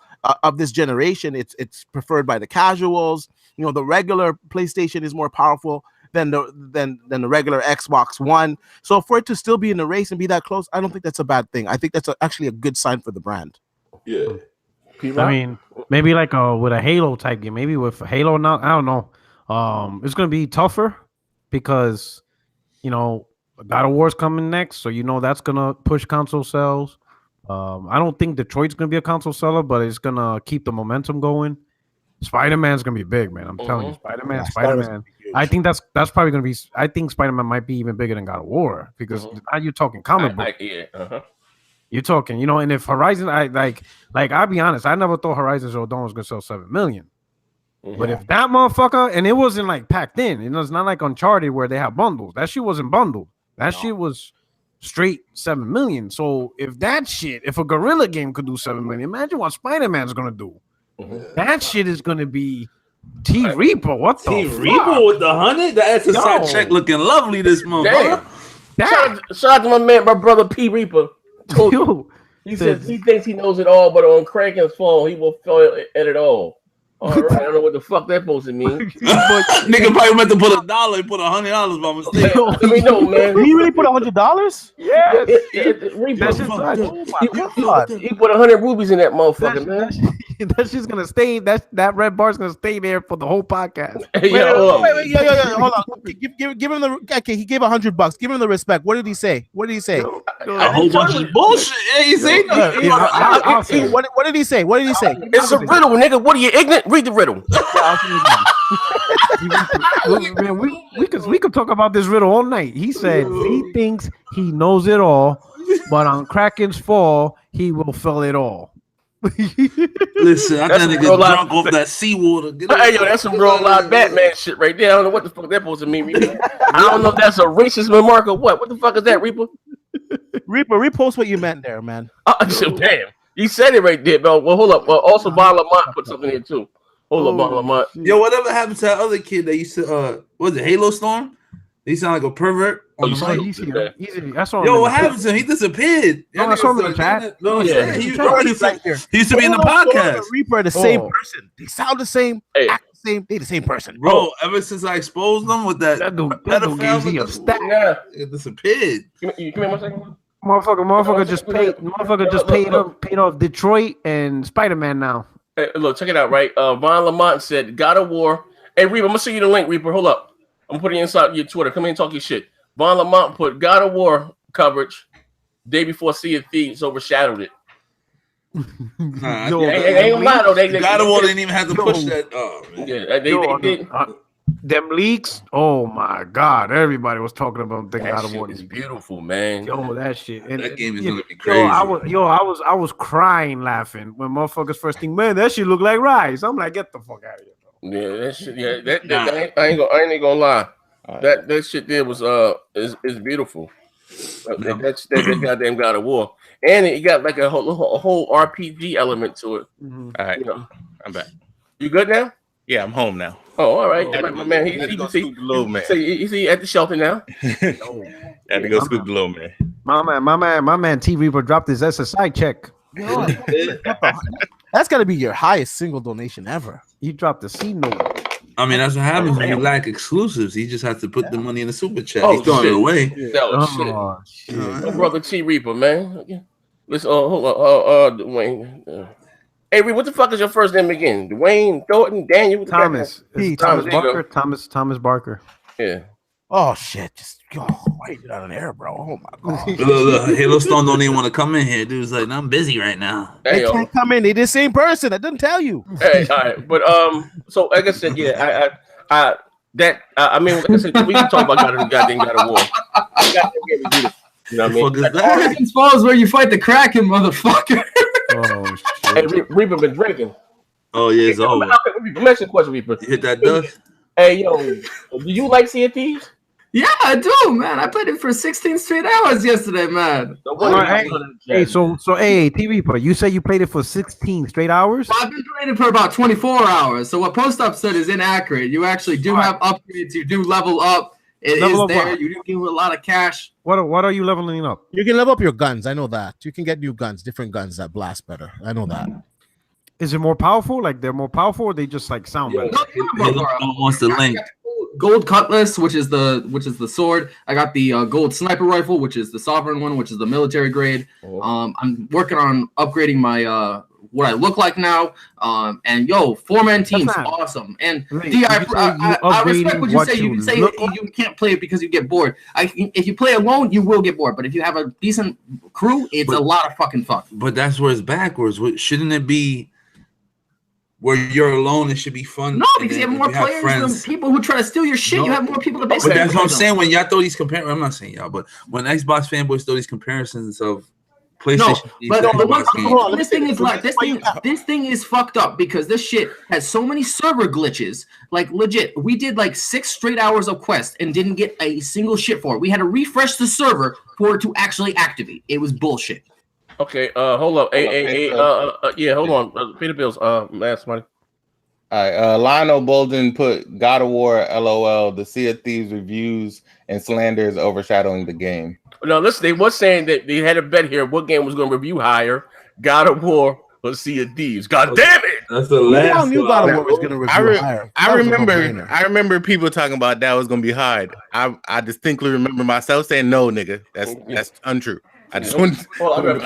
of this generation. It's preferred by the casuals. You know, the regular PlayStation is more powerful than the regular Xbox One. So for it to still be in the race and be that close, I don't think that's a bad thing. I think that's actually a good sign for the brand. Yeah. I mean, maybe like with a Halo type game, maybe with Halo now, I don't know. It's gonna be tougher because God of War's coming next, so that's gonna push console sales. I don't think Detroit's gonna be a console seller, but it's gonna keep the momentum going. Spider-Man's gonna be big, man. I'm telling you, Spider-Man. I think that's probably gonna be. I think Spider-Man might be even bigger than God of War because now you're talking comic book. You're talking, and if Horizon, I'll be honest, I never thought Horizon Zero Dawn was gonna sell 7 million. But if that motherfucker, and it wasn't like packed in, it's not like Uncharted where they have bundles. That shit wasn't bundled. That shit was straight 7 million. So if a Guerrilla game could do 7 million, imagine what Spider-Man's gonna do. That shit is gonna be T Reaper. What the T fuck? Reaper with the 100? The SSI check looking lovely this month. Shout out to my brother P Reaper. He says he thinks he knows it all, but on Kraken's phone, he will fail at it all. All right, I don't know what the fuck that supposed to mean. Nigga probably meant to put $1 and put $100 by mistake. Let me know, man. He really put $100? Yeah. He put 100 rubies in that motherfucker, man. That's just gonna stay. That red bar's gonna stay there for the whole podcast. Wait, hold on. Give him the. Okay, he gave $100. Give him the respect. What did he say? A whole bunch of bullshit. Yeah, he said. What did he say? What did he say? It's a riddle, nigga. What are you ignorant? Read the riddle. Man, we could talk about this riddle all night. He said he thinks he knows it all, but on Kraken's fall, he will fill it all. Listen, I gotta get drunk off that seawater. Hey, yo, that's some real live Batman shit right there. I don't know what the fuck that supposed to mean, Reaper. I don't know if that's a racist remark or what. What the fuck is that, Reaper? Reaper, repost what you meant there, man. Damn. You said it right there, bro. Well, hold up. Also, Bon Lamont put something here, too. Hold up, Bon Lamont. Yo, whatever happened to that other kid that used to, was it Halo Storm? He sound like a pervert. I saw him. Yo, what happened to him? He disappeared. I saw him in the chat. He used to be in the podcast. Reaper, the same person. They sound the same, act the same. They the same person. Bro, ever since I exposed them with that pedophile, it disappeared. Give me 1 second. Motherfucker just paid off Detroit and Spider-Man now. Hey, look, check it out, right? Von Lamont said, God of War. Hey, Reaper, I'm gonna send you the link, Reaper. Hold up. I'm putting it inside your Twitter. Come in and talk your shit. Von Lamont put God of War coverage day before Sea of Thieves overshadowed it. Ain't gonna lie though. God of War didn't even have to push that. Oh, man. Yeah, they did. Them leaks, oh my god! Everybody was talking about the God of War. It's beautiful, man. Yo, that shit. And that game is gonna be crazy. I was crying laughing when motherfuckers first think, man, that shit look like rice. I'm like, get the fuck out of here, bro. Yeah, that shit. Yeah, I ain't gonna lie. That shit there was is beautiful. That's that goddamn God of War, and it got like a whole RPG element to it. All right, I'm back. You good now? Yeah, I'm home now. Oh, all right. My man, you see at the shelter now. Had to go scoop the little man. My man T Reaper dropped his SSI check. That's gotta be your highest single donation ever. He dropped the C note. I mean, that's what happens when you lack exclusives. He just has to put the money in the super chat. He's throwing it away. Shit. My brother T Reaper, man. Listen, hold on, Dwayne. Hey, Reed, what the fuck is your first name again? Dwayne, Thornton, Daniel, Thomas. Thomas Barker. Thomas Barker. Yeah. Oh shit! Just why you get out of there, bro? Oh my god! Look, Halo Stone don't even want to come in here. Dude's like, I'm busy right now. They can't come in. They the same person. I didn't tell you. Hey, all right, but so like I said, yeah, I mean, like I said, we can talk about goddamn God of War. You know what I mean? Kraken's Falls where you fight the Kraken, motherfucker. Oh shit! Hey, Reaper been drinking. Oh yeah, it's over. Mention question, Reaper. You hit that dust. Hey, yo, do you like Sea of Thieves? Yeah, I do, man. I played it for 16 straight hours yesterday, man. So TV, but you say you played it for 16 straight hours? Well, I've been playing it for about 24 hours. So what Post Up said is inaccurate. You actually do have upgrades. You do level up. It is there. You do give a lot of cash. What are you leveling up? You can level up your guns. I know that. You can get new guns, different guns that blast better. I know that. Is it more powerful? Like they're more powerful, or they just like sound better? No, wants the link. Gold cutlass, which is the sword. I got the gold sniper rifle, which is the sovereign one, which is the military grade. I'm working on upgrading my what I look like now. And yo, 4-man team's awesome. And I respect what you say. You can say you can't play it because you get bored. If you play alone, you will get bored. But if you have a decent crew, it's a lot of fucking fun. But that's where it's backwards. Shouldn't it be? Where you're alone, it should be fun. No, because you have more players than people who try to steal your shit. No. You have more people to basically. But that's what I'm saying. When y'all throw these comparisons, I'm not saying y'all, but when Xbox fanboys throw these comparisons of PlayStation, this thing is like this thing is fucked up because this shit has so many server glitches. Like legit, we did like 6 straight hours of quest and didn't get a single shit for it. We had to refresh the server for it to actually activate. It was bullshit. Okay, hold up. Yeah, hold on. Pay the bills. Last money. All right, Lionel Bolden put God of War, LOL, the Sea of Thieves reviews and slander is overshadowing the game. No, listen, they was saying that they had a bet here what game was going to review higher, God of War or Sea of Thieves. God damn it! That's the last one. God of War was going to review higher. I remember people talking about that was going to be hard. I distinctly remember myself saying, no, nigga, that's untrue. I just want to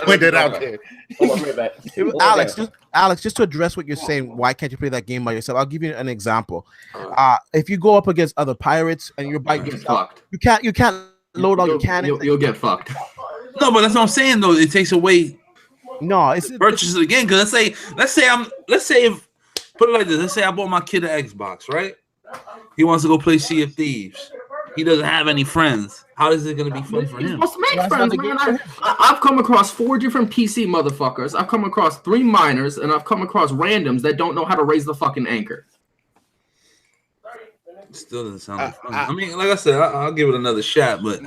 point that out there. Alex, just to address what you're saying, why can't you play that game by yourself? I'll give you an example. If you go up against other pirates and your bike gets fucked, you can't load all your cannons. You'll get fucked. No, but that's what I'm saying though. It takes away. No, it's purchase it again. Because let's say if put it like this. Let's say I bought my kid an Xbox, right? He wants to go play Sea of Thieves. He doesn't have any friends. How is it going to be fun for him? You're supposed to make friends, man. I've come across 4 different PC motherfuckers. I've come across 3 minors, and I've come across randoms that don't know how to raise the fucking anchor. It still doesn't sound like fun. I mean, like I said, I'll give it another shot. But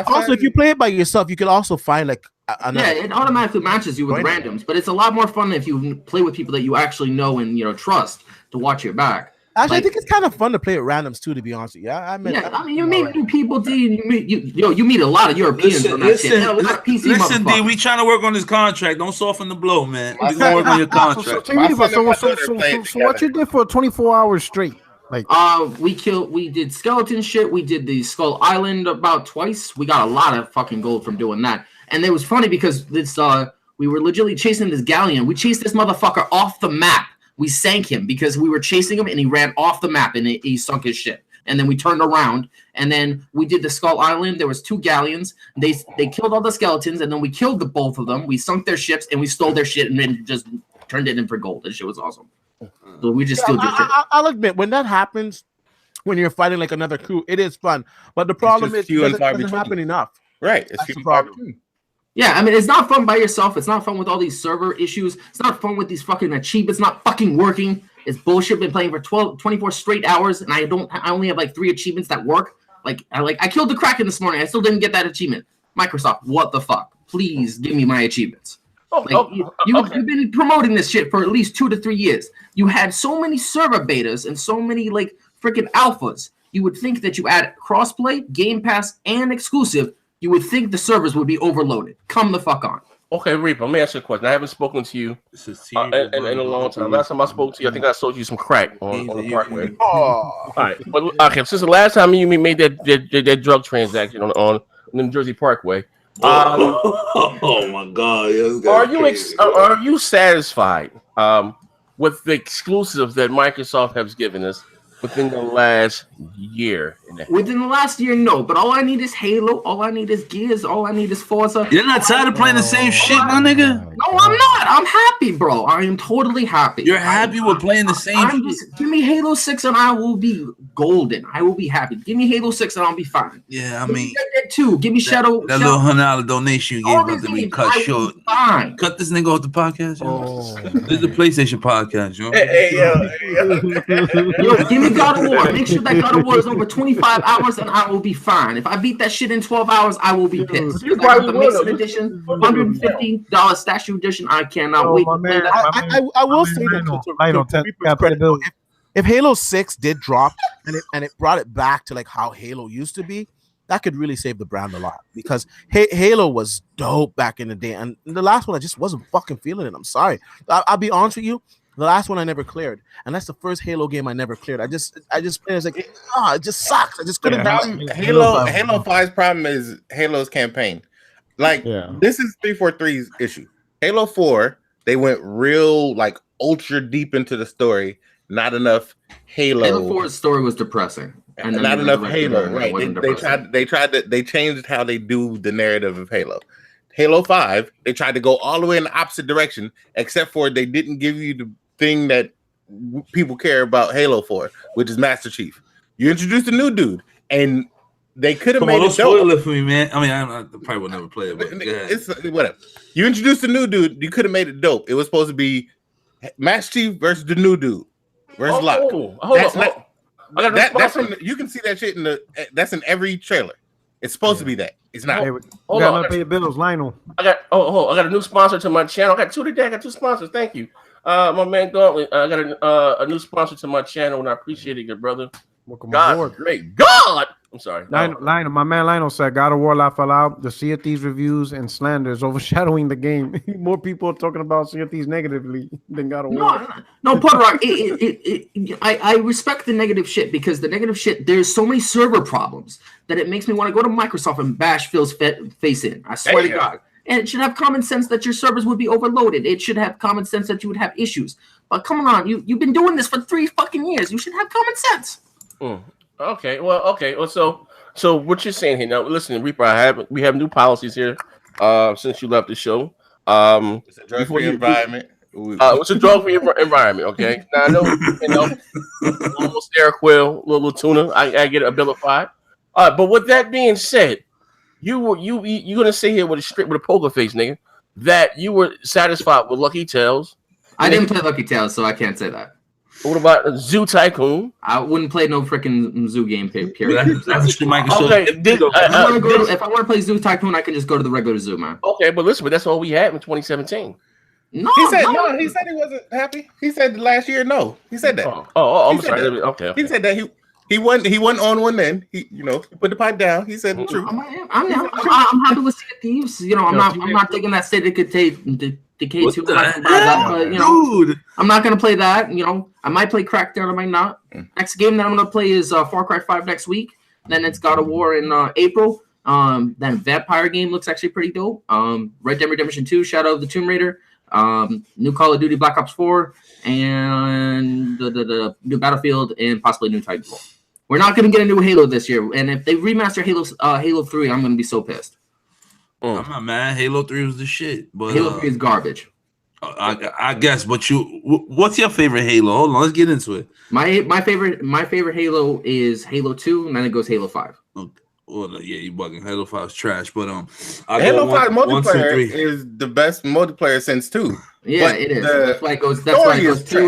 also, if you play it by yourself, you can also find like it automatically matches you with randoms. But it's a lot more fun if you play with people that you actually know and trust to watch your back. Actually, I think it's kind of fun to play with randoms too. To be honest with you, I mean, you meet new people, D. You meet a lot of Europeans. Listen, D. We trying to work on this contract. Don't soften the blow, man. We gonna work on your contract. So what you did for 24 hours straight? Like, we did skeleton shit. We did the Skull Island about twice. We got a lot of fucking gold from doing that. And it was funny because this we were legitimately chasing this galleon. We chased this motherfucker off the map. We sank him because we were chasing him and he ran off the map and he sunk his ship. And then we turned around and then we did the Skull Island. There was 2 galleons. They killed all the skeletons and then we killed both of them. We sunk their ships and we stole their shit and then just turned it in for gold. That shit was awesome. So we just still did shit. I'll admit, when that happens, when you're fighting like another crew, it is fun. But the problem is it doesn't happen enough. Right. That's the problem. Yeah, I mean, it's not fun by yourself. It's not fun with all these server issues. It's not fun with these fucking achievements not fucking working. It's bullshit. Been playing for 24 straight hours, and I only have like 3 achievements that work. I killed the Kraken this morning. I still didn't get that achievement. Microsoft, what the fuck? Please give me my achievements. You've been promoting this shit for at least 2 to 3 years. You had so many server betas and so many like freaking alphas. You would think that you add crossplay, Game Pass, and exclusive. You would think the servers would be overloaded. Come the fuck on. Okay, Reaper, let me ask you a question. I haven't spoken to you in a long time. Last time I spoke to you, I think I sold you some crack on the Parkway. All right, but okay. Since the last time you made that drug transaction on the New Jersey Parkway, Oh my God! Are you satisfied with the exclusives that Microsoft has given us within the last year? Within the last year, no. But all I need is Halo. All I need is Gears. All I need is Forza. You're not tired of playing the same shit, my nigga? No, I'm not. I'm happy, bro. I am totally happy. You're happy with playing the same shit? Give me Halo 6 and I will be golden. I will be happy. Give me Halo 6 and I'll be fine. Yeah, I mean, Give me Shadow. That little $100 donation you gave about to be cut short. Fine. Cut this nigga off the podcast, yo. This is the PlayStation podcast, yo. Yo, give me God of War. Make sure that God of War is over 25 hours and I will be fine. If I beat that shit in 12 hours, I will be pissed. The Mixed Edition, $150 Statue Edition, I cannot wait to play that. I will say that if Halo 6 did drop and it brought it back to like how Halo used to be, that could really save the brand a lot, because Halo was dope back in the day, and the last one I just wasn't fucking feeling it. I'm sorry. I'll be honest with you. The last one I never cleared, and that's the first Halo game I never cleared. I just played. It's like, it just sucks. I just couldn't. Halo 5's problem is Halo's campaign. Like this is 343's issue. Halo 4, they went real like ultra deep into the story. Not enough Halo. Halo 4's story was depressing. And not enough Halo, right? They changed how they do the narrative of Halo. Halo 5, they tried to go all the way in the opposite direction, except for they didn't give you the thing that people care about Halo for, which is Master Chief. You introduced a new dude, and they could have made it dope. Spoil it for me, man. I mean, I probably will never play it, but it's whatever. You introduced a new dude, you could have made it dope. It was supposed to be Master Chief versus the new dude versus Locke. That's from you can see that shit that's in every trailer. It's supposed to be that. It's not. Hey, gotta pay your bills, Lionel. I got a new sponsor to my channel. I got two today. I got two sponsors. Thank you. My man Gauntlet. I got a new sponsor to my channel, and I appreciate it, good brother. Welcome aboard. Great God. I'm sorry. Lionel, my man Lionel said God of War fell out. The Sea of Thieves reviews and slander is overshadowing the game. More people are talking about Sea of Thieves negatively than God of War. No, PROCK. I respect the negative shit, because the negative shit, there's so many server problems that it makes me want to go to Microsoft and bash Phil's face in. I swear to God. And it should have common sense that your servers would be overloaded. It should have common sense that you would have issues. But come on, you've been doing this for 3 fucking years. You should have common sense. Okay. Well, so what you're saying here now? Listen, Reaper, we have new policies here. Since you left the show, it's a drug-free environment. It's a drug-free environment. Okay. Now I know, almost air quill, little tuna. I get a bill of $5. But with that being said, you gonna sit here with a poker face, nigga, that you were satisfied with Lucky Tales. I didn't play Lucky Tales, so I can't say that. What about Zoo Tycoon? I wouldn't play no freaking Zoo game. Period. That's Microsoft. Okay, if I want to play Zoo Tycoon, I can just go to the regular zoo, man. Okay, but listen, that's all we had in 2017. No, he said no. He said he wasn't happy. He said last year no. He said that. I'm sorry. Okay. He said that he wasn't on one then. He put the pipe down. He said the truth. I'm happy with Sea of Thieves. I'm not taking that State of Decay 2. But, I'm not gonna play that. I might play Crackdown. I might not. Next game that I'm gonna play is Far Cry 5 next week. Then it's God of War in April. Then Vampire game looks actually pretty dope. Red Dead Redemption 2, Shadow of the Tomb Raider, new Call of Duty Black Ops 4, and the new Battlefield, and possibly new Titanfall. We're not gonna get a new Halo this year, and if they remaster Halo 3, I'm gonna be so pissed. I'm not mad. Halo 3 was the shit, but Halo 3 is garbage. I guess. But what's your favorite Halo? Hold on, let's get into it. My favorite Halo is Halo 2, and then it goes Halo 5. Okay. Well, yeah, you bugging. Halo 5 is trash, but Halo 5 multiplayer is the best multiplayer since 2. Yeah, it is. That's why it goes 2.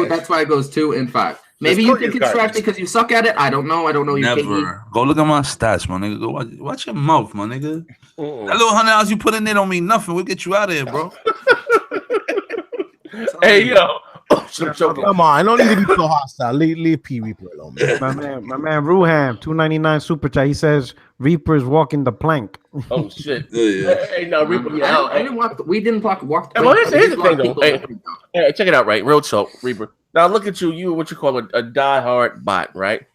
That's why it goes 2 and 5. Maybe you think it's trash because you suck at it. I don't know. Never. Go look at my stats, my nigga. Go watch your mouth, my nigga. That little $100 you put in there don't mean nothing. We'll get you out of here, bro. Hey, yo. Come on, I don't need to be so hostile. Leave P Reaper alone, man. My man Ruham, $2.99 super chat. He says Reaper is walking the plank. Oh shit! Yeah. Hey, no, Reaper. I didn't walk. We didn't walk. Well, here's the thing, though. Hey, check it out, right? Real talk, Reaper. Now look at you. You what you call a diehard bot, right?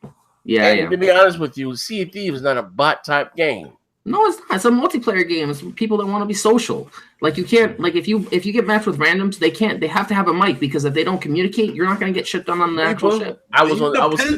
Yeah. And to be honest with you, Sea of Thieves is not a bot type game. No, it's not. It's a multiplayer game. It's people that want to be social. Like you can't, like if you get matched with randoms, they have to have a mic because if they don't communicate, you're not gonna get shit done on the actual shit. I was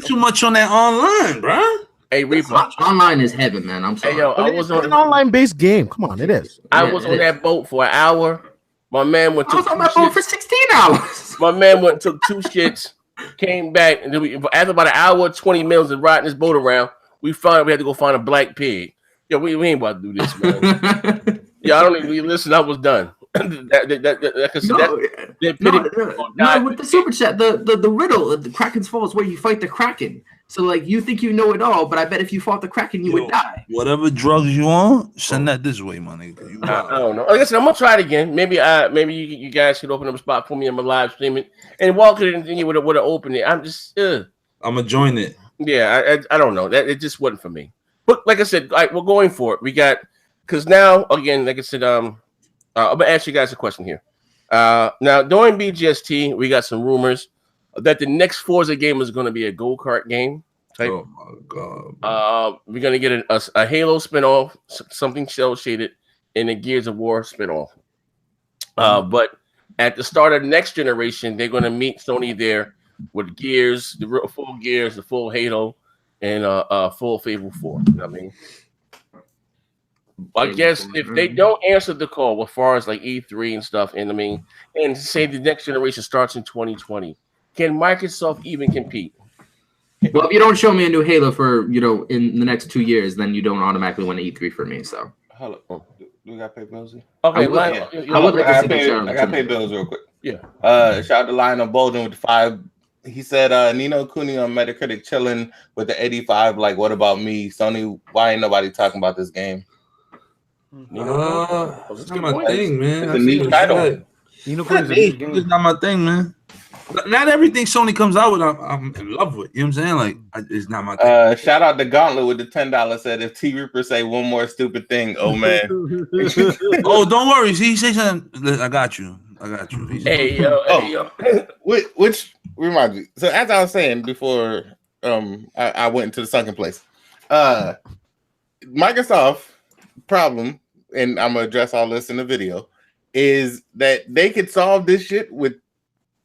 too much on that online, bro. Hey, Reaper. Online is heaven, man. I'm sorry. Hey, yo, I was on an online-based game. Come on, it is. I was on that boat for an hour. My man went to. I was on that boat for 16 hours. My man went took 2 shits, came back, and then after about an hour, 20 minutes of riding this boat around, we found we had to go find a black pig. Yo, we ain't about to do this, man. Yeah, I don't even listen. I was done. With the super chat, the riddle, the Kraken's fall is where you fight the Kraken. So like you think you know it all, but I bet if you fought the Kraken, you would die. Whatever drugs you want, send that this way, my nigga. I don't know. Like I said, I'm gonna try it again. Maybe you guys could open up a spot for me in my live streaming and walk it and would have opened it. I'm just I'm gonna join it. Yeah, I don't know. That it just wasn't for me. But like I said, we're going for it. We got because now again, like I said, I'm gonna ask you guys a question here. Now during BGST, we got some rumors that the next Forza game is going to be a go-kart game. Type. Oh my god! We're gonna get a Halo spinoff, something cell shaded, and a Gears of War spinoff. But at the start of the next generation, they're gonna meet Sony there with Gears, the full Gears, the full Halo, and full Fable 4. You know what I mean? I guess if they don't answer the call as far as like E3 and stuff, and I mean, and say the next generation starts in 2020, can Microsoft even compete? Well, if you don't show me a new Halo for in the next 2 years, then you don't automatically win E3 for me. So, hello, do we got to pay bills? Okay, I got to pay bills real quick. Yeah. Shout out to Lionel Bolden with the 5. He said, Nino Cooney on Metacritic chilling with the 85. Like, what about me? Sony, why ain't nobody talking about this game? That's not my thing, man. It's a neat title. It's not my thing, man. Not everything Sony comes out with, I'm in love with. You know what I'm saying? Like, it's not my thing. Shout out to Gauntlet with the $10 said, if T Reaper say one more stupid thing, oh man. Oh, don't worry. See, he say something. I got you. Hey yo. Which reminds me. So as I was saying before, I went into the sunken place. Microsoft problem, and I'm gonna address all this in the video, is that they could solve this shit with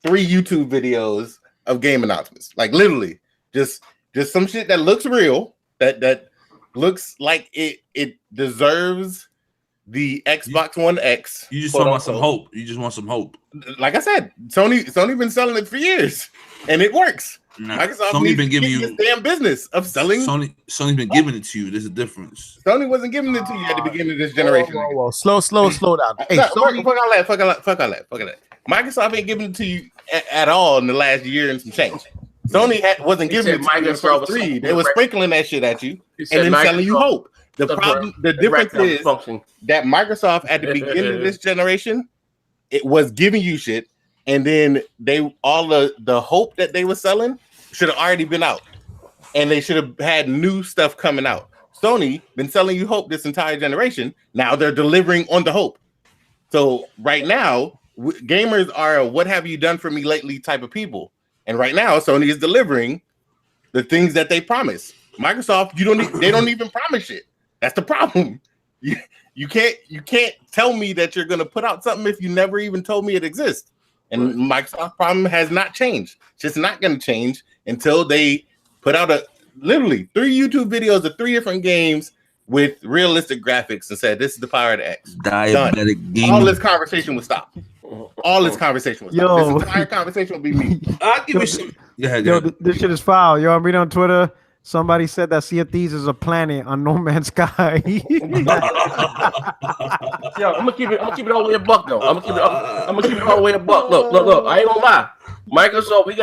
3 YouTube videos of game announcements. Like literally, just some shit that looks real, that looks like it deserves the Xbox One X. You just want some hope. You just want some hope. Like I said, Sony been selling it for years, and it works. Microsoft Sony been giving you this damn business of selling. Sony's been giving it to you. There's a difference. Sony wasn't giving it to you at the beginning of this generation. Whoa. Slow down. Hey, fuck all that. Microsoft ain't giving it to you at all in the last year and some change. Sony wasn't giving it to you in Microsoft 3. They were sprinkling that shit at you and then selling you hope. The difference is that Microsoft at the beginning of this generation, it was giving you shit, and then all the hope that they were selling should have already been out, and they should have had new stuff coming out. Sony been selling you hope this entire generation. Now they're delivering on the hope. So right now, gamers are what have you done for me lately type of people, and right now Sony is delivering the things that they promise. Microsoft, they don't even promise shit. That's the problem. You can't tell me that you're gonna put out something if you never even told me it exists. And Microsoft's problem has not changed. It's just not gonna change until they put out literally 3 YouTube videos of 3 different games with realistic graphics and said this is the power of the X. Diabetic game. All this conversation would stop. All this conversation would stop. This entire conversation would be me. I'll give you some. This shit is foul. Yo, I'm reading on Twitter. Somebody said that Sea of Thieves is a planet on No Man's Sky. Yo, I'm gonna keep it all the way a buck though. I'm gonna keep it all the way a buck. Look. I ain't gonna lie. Microsoft, we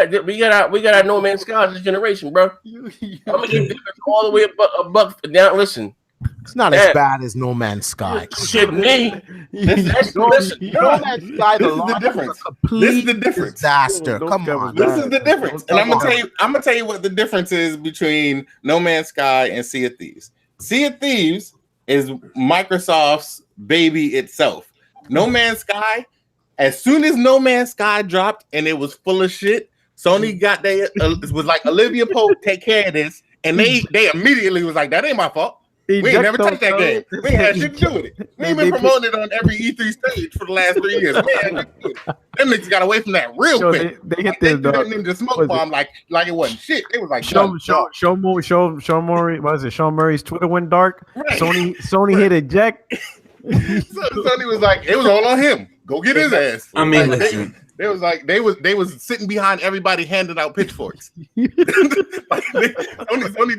got our No Man's Sky this generation, bro. I'm gonna keep it all the way a buck. Now listen. It's not as bad as No Man's Sky. Shit, me. No Man's Sky. This is the difference. This is the difference. Disaster. Come on. This is the difference. And I'm gonna tell you what the difference is between No Man's Sky and Sea of Thieves. Sea of Thieves is Microsoft's baby itself. No Man's Sky, as soon as No Man's Sky dropped and it was full of shit, Sony got it was like Olivia Pope, take care of this, and they immediately was like, that ain't my fault. We ain't never touched that game. We ain't had shit to do with it. We ain't been promoting it on every E3 stage for the last 3 years. We ain't had shit to do with it. Them niggas got away from that real quick. They hit this dog. They the smoke bomb like it wasn't shit. It was like Sean Murray. What is it? Sean Murray's Twitter went dark. Right. Sony hit eject. So Sony was like, it was all on him. Go get his ass. I mean, listen. They was like they was sitting behind everybody handing out pitchforks. Sony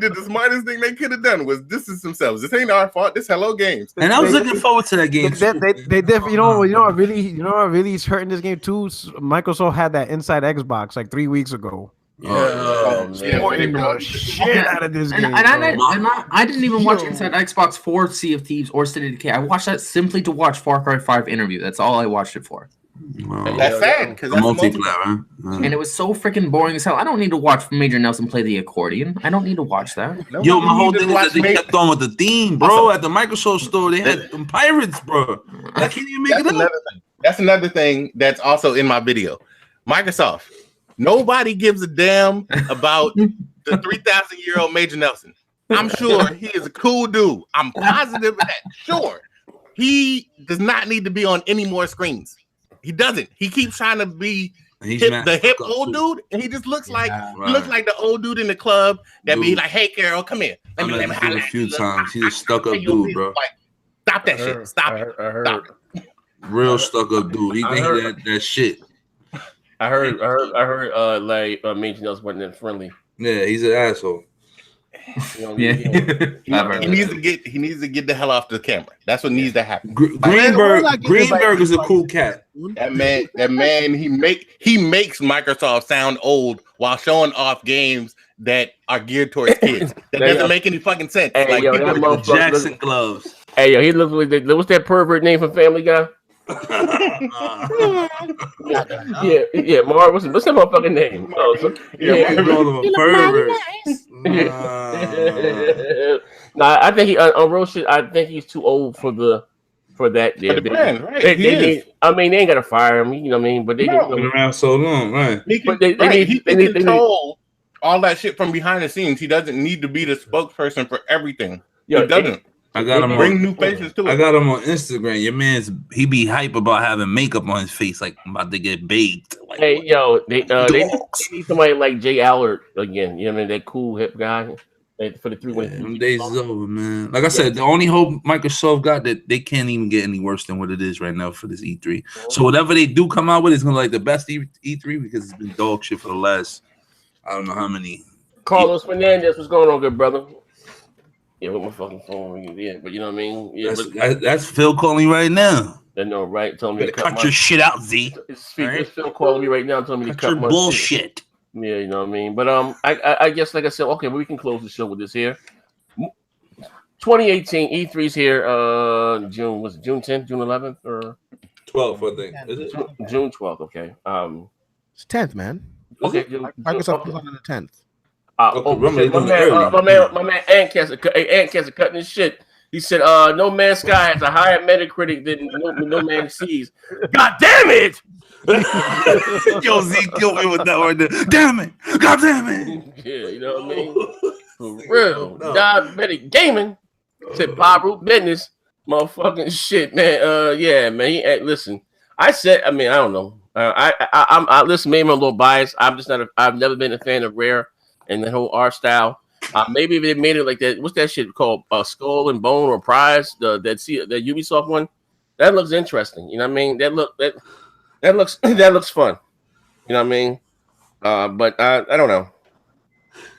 did the smartest thing they could have done was distance themselves. This ain't our fault. This Hello Games. And I was looking forward to that game. They definitely, you know what really is hurting this game too. Microsoft had that Inside Xbox like 3 weeks ago. Supporting the shit out of this game. And I didn't even watch Inside Xbox for Sea of Thieves or City Decay. I watched that simply to watch Far Cry 5 interview. That's all I watched it for. That's sad because that's multiplayer. And it was so freaking boring as hell. I don't need to watch Major Nelson play the accordion. I don't need to watch that. Yo, my whole thing is that they kept on with the theme, bro. At the Microsoft store, they had them pirates, bro. I can't even make it up. That's another thing that's also in my video. Microsoft. Nobody gives a damn about the 3,000-year-old Major Nelson. I'm sure he is a cool dude. I'm positive of that. Sure. He does not need to be on any more screens. He doesn't. He keeps trying to be the hip old dude, and he just looks like he looks like the old dude in the club that be like, "Hey, Carol, come here." Let me a few times. He's a stuck-up dude, bro. Like, stop that shit. Stop it. Stop it. Real stuck-up dude. He think that shit. I heard. Like Major Nelson wasn't that friendly. Yeah, he's an asshole. He needs to get the hell off the camera. That's what needs to happen. Greenberg is a cool cat. That man, he makes Microsoft sound old while showing off games that are geared towards kids. That doesn't make any fucking sense. Hey, like yo, Jackson gloves. Hey, yo, he looks like what's that pervert name from Family Guy? yeah, Mark. What's that motherfucking name? Pervert. Nah, I think he on real shit. I think he's too old for that. Yeah, the brand, right? They ain't gotta fire him. You know what I mean? But they've been around so long, right? He can control all that shit from behind the scenes. He doesn't need to be the spokesperson for everything. He doesn't. I got him bring new faces to it. I got him on Instagram. Your man's he be hype about having makeup on his face, like I'm about to get baked. Like, hey, yo, they need somebody like Jay Allard again. You know what I mean? That cool hip guy for the 3-1. Them days is over, man. Like I said, the only hope Microsoft got that they can't even get any worse than what it is right now for this E3. So whatever they do come out with is gonna like the best E3 because it's been dog shit for the last I don't know how many. Carlos Fernandez, what's going on, good brother? Yeah, with my fucking phone. Yeah, but you know what I mean? Yeah, that's Phil calling you right now. I know, right? Telling me to cut your shit out, Z. It's Phil calling me right now, telling me to cut my bullshit. Shit. Yeah, you know what I mean? But I guess like I said, okay, we can close the show with this here. 2018 E3's here. June 10th, June 11th, or 12th, I think. Is it June 12th? Okay. It's 10th, man. Okay. Microsoft was on the 10th. My man Ant Cancer cutting his shit. He said, "No Man's Sky has a higher Metacritic than No Man Sees." God damn it! Yo, Z killed me with that word. Damn it! God damn it! Yeah, you know what I mean. For real, diabetic gaming. Said Pablo business, motherfucking shit, man. Yeah, man. Listen, I don't know. I listen. Maybe I'm a little biased. I've never been a fan of Rare and the whole art style. Maybe if they made it like that. What's that shit called? Skull and Bone or Prize? The Ubisoft one. That looks interesting. You know what I mean? That looks fun. You know what I mean? But I don't know.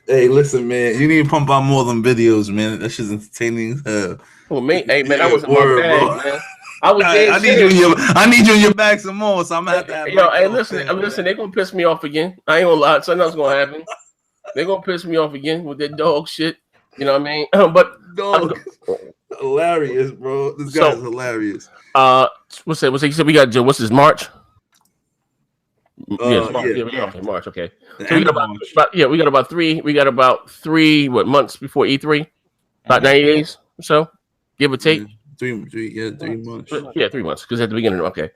Hey, listen, man. You need to pump out more than videos, man. That shit's entertaining as hell. Well, hey, man, I was in my bag, man. I need you in your bag some more, so I'm gonna have to have. Yo, hey, listen, they're gonna piss me off again. I ain't gonna lie, something else gonna happen. They're gonna piss me off again with that dog shit. You know what I mean? But dog, hilarious, bro. This guy's hilarious. What's that? You said we got Joe. What's this? March? March. March. Okay. So we got about three. We got about 3 months before E3? About 90 days or so, give or take. 3 months. Yeah, 3 months because at the beginning. Okay.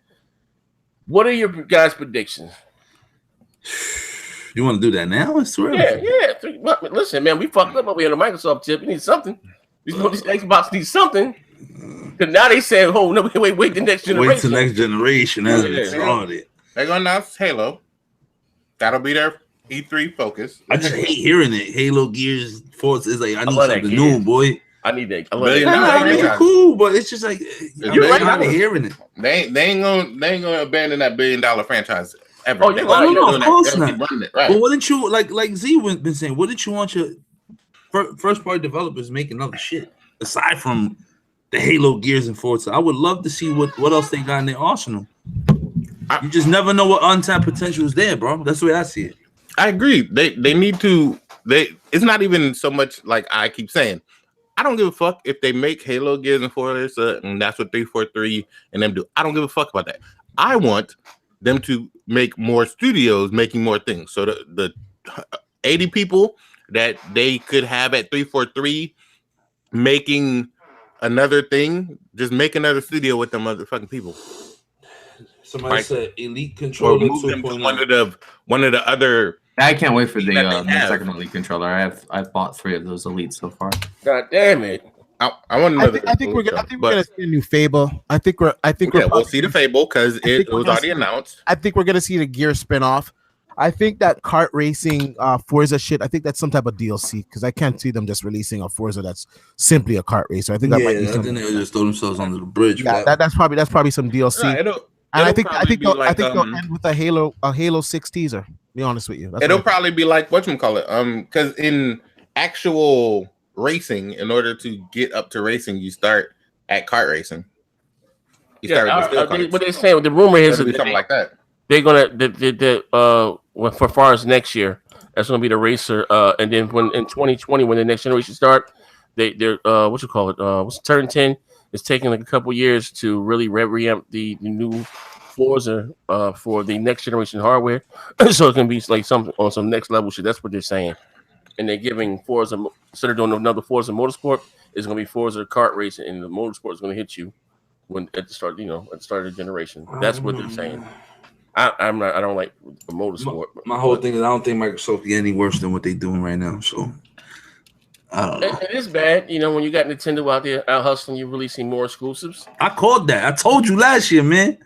What are your guys' predictions? You want to do that now? It's too early. Yeah. Listen, man, we fucked up over here on the Microsoft tip. We need something. These Xbox needs something. Because now they say, oh, no, wait, the next generation. Wait till next generation. That's retarded. They're going to announce Halo. That'll be their E3 focus. I just hate hearing it. Halo, Gears, Forza is like, I need something new, boy. I need that. It's cool, but it's just like you're right. I'm hearing it. They ain't gonna abandon that $1 billion franchise ever. Oh, no, of course not. Right. But wouldn't you like Z been saying? Wouldn't you want your first party developers making other shit aside from the Halo, Gears, and Forza? I would love to see what else they got in their arsenal. You just never know what untapped potential is there, bro. That's the way I see it. I agree. They need to. It's not even so much like I keep saying. I don't give a fuck if they make Halo, Gears, and Forza, and that's what 343 and them do. I don't give a fuck about that. I want them to make more studios making more things. So the 80 people that they could have at 343 making another thing, just make another studio with them motherfucking people. Somebody said Elite Controller 2.0. One of the other. I can't wait for the second Elite controller. I've bought 3 of those Elites so far. God damn it! I want another. I think we're gonna see a new Fable. I think we'll see the Fable because it was already announced. I think we're gonna see the Gear spinoff. I think that kart racing Forza shit. I think that's some type of DLC because I can't see them just releasing a Forza that's simply a kart racer. I think that might be something. I think they just throw themselves under the bridge. Yeah, that's probably some DLC. Right, and I think they'll end with a Halo 6 teaser. Be honest with you, it'll probably be like whatchamacallit. Because in actual racing, in order to get up to racing, you start at kart racing. You start with what they're saying. The rumor is something like that. They're gonna for far as next year, that's gonna be the racer. And then when in 2020, when the next generation start, they're what's turn 10. It's taking like a couple years to really revamp the new Forza for the next generation hardware, so it can be like some next level shit. That's what they're saying, and they're giving Forza, instead of doing another Forza Motorsport, it's gonna be Forza kart racing, and the Motorsport is gonna hit you at the start, at the start of the generation. That's what they're saying. I don't like the Motorsport. My whole thing is I don't think Microsoft get any worse than what they're doing right now. So I don't know. It is bad, when you got Nintendo out there out hustling, you releasing more exclusives. I called that. I told you last year, man.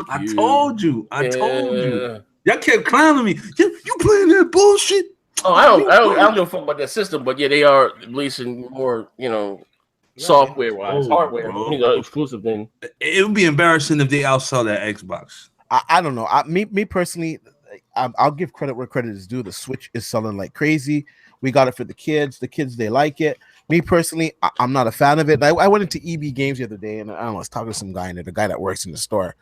I told you. Y'all kept clowning me. You playing that bullshit? Oh, I don't give a fuck about that system, but yeah, they are releasing more, software wise, hardware, exclusive thing. It would be embarrassing if they outsell that Xbox. I don't know. Me personally, I'll give credit where credit is due. The Switch is selling like crazy. We got it for the kids. The kids, they like it. Me personally, I'm not a fan of it. I went into EB Games the other day, and I was talking to some guy in there, the guy that works in the store.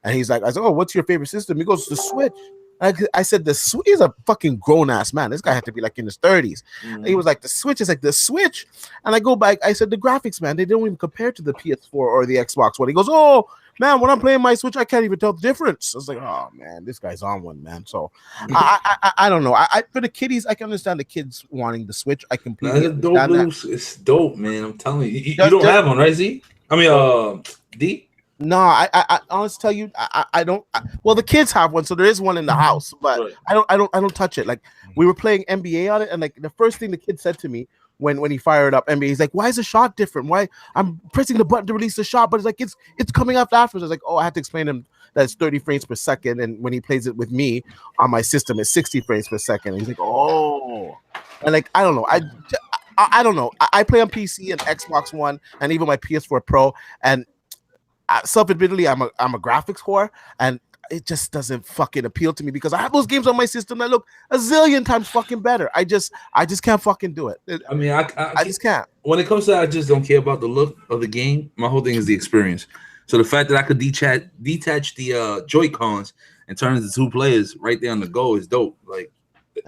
And he's like, I said, oh, what's your favorite system? He goes, the Switch. I said, the Switch is a fucking grown-ass man. This guy had to be like in his 30s. Mm-hmm. He was like, the Switch is like the Switch. And I go back, I said, the graphics, man, they don't even compare to the PS4 or the Xbox One. He goes, oh, man, when I'm playing my Switch, I can't even tell the difference. I was like, oh, man, this guy's on one, man. So I don't know. For the kiddies, I can understand the kids wanting the Switch. I completely understand that. It's dope, man. I'm telling you. You don't have one, right, Z? I mean, D? No, I honestly tell you, I don't. Well, the kids have one, so there is one in the house, but right. I don't touch it. Like we were playing NBA on it, and like the first thing the kid said to me when he fired up NBA, he's like, "Why is the shot different? Why I'm pressing the button to release the shot, but it's like it's coming up afterwards." I was like, "Oh, I had to explain to him that it's 30 frames per second, and when he plays it with me on my system, it's 60 frames per second." And he's like, "Oh," and like I don't know, I don't know. I play on PC and Xbox One, and even my PS4 Pro, and self-admittedly, I'm a graphics whore, and it just doesn't fucking appeal to me because I have those games on my system that look a zillion times fucking better. I just can't fucking do it. I mean, I just can't. When it comes to that, I just don't care about the look of the game. My whole thing is the experience. So the fact that I could detach the Joy-Cons and turn into 2 players right there on the go is dope. Like,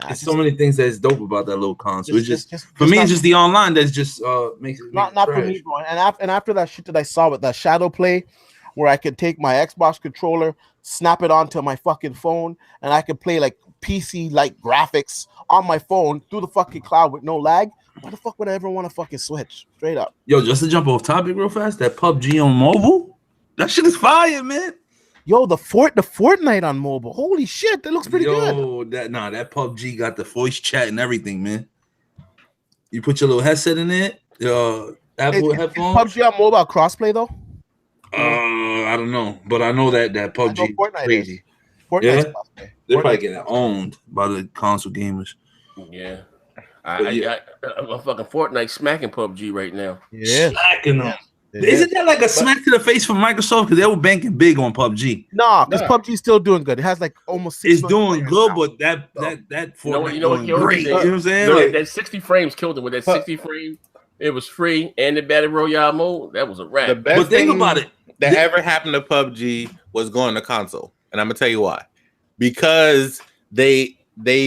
there's so many things that's dope about that little console. It's just for me, it's just the online that's just makes it not for me, bro. And after that shit that I saw with that Shadow Play, where I could take my Xbox controller, snap it onto my fucking phone, and I could play like PC like graphics on my phone through the fucking cloud with no lag. Why the fuck would I ever want to fucking Switch? Straight up. Yo, just to jump off topic real fast, that PUBG on mobile, that shit is fire, man. Yo, the Fortnite on mobile. Holy shit, that looks pretty good. Yo, that PUBG got the voice chat and everything, man. You put your little headset in it, Apple headphones. PUBG on mobile crossplay though? I don't know, but I know that PUBG Fortnite crazy. Fortnite's Yeah, crossplay. they're probably getting owned by the console gamers. Yeah. I'm fucking Fortnite smacking PUBG right now. Yeah, smacking them. Isn't that like a smack to the face from Microsoft because they were banking big on PUBG? No, because PUBG is still doing good. It has like almost. It's doing good, but that Fortnite you know what killed great. it? You know what I'm saying? No, Like, that 60 frames killed it. With that 60 frames, it was free, and the battle royale mode, that was a wrap. The best but think about it. That ever happened to PUBG was going to console, and I'm gonna tell you why. Because they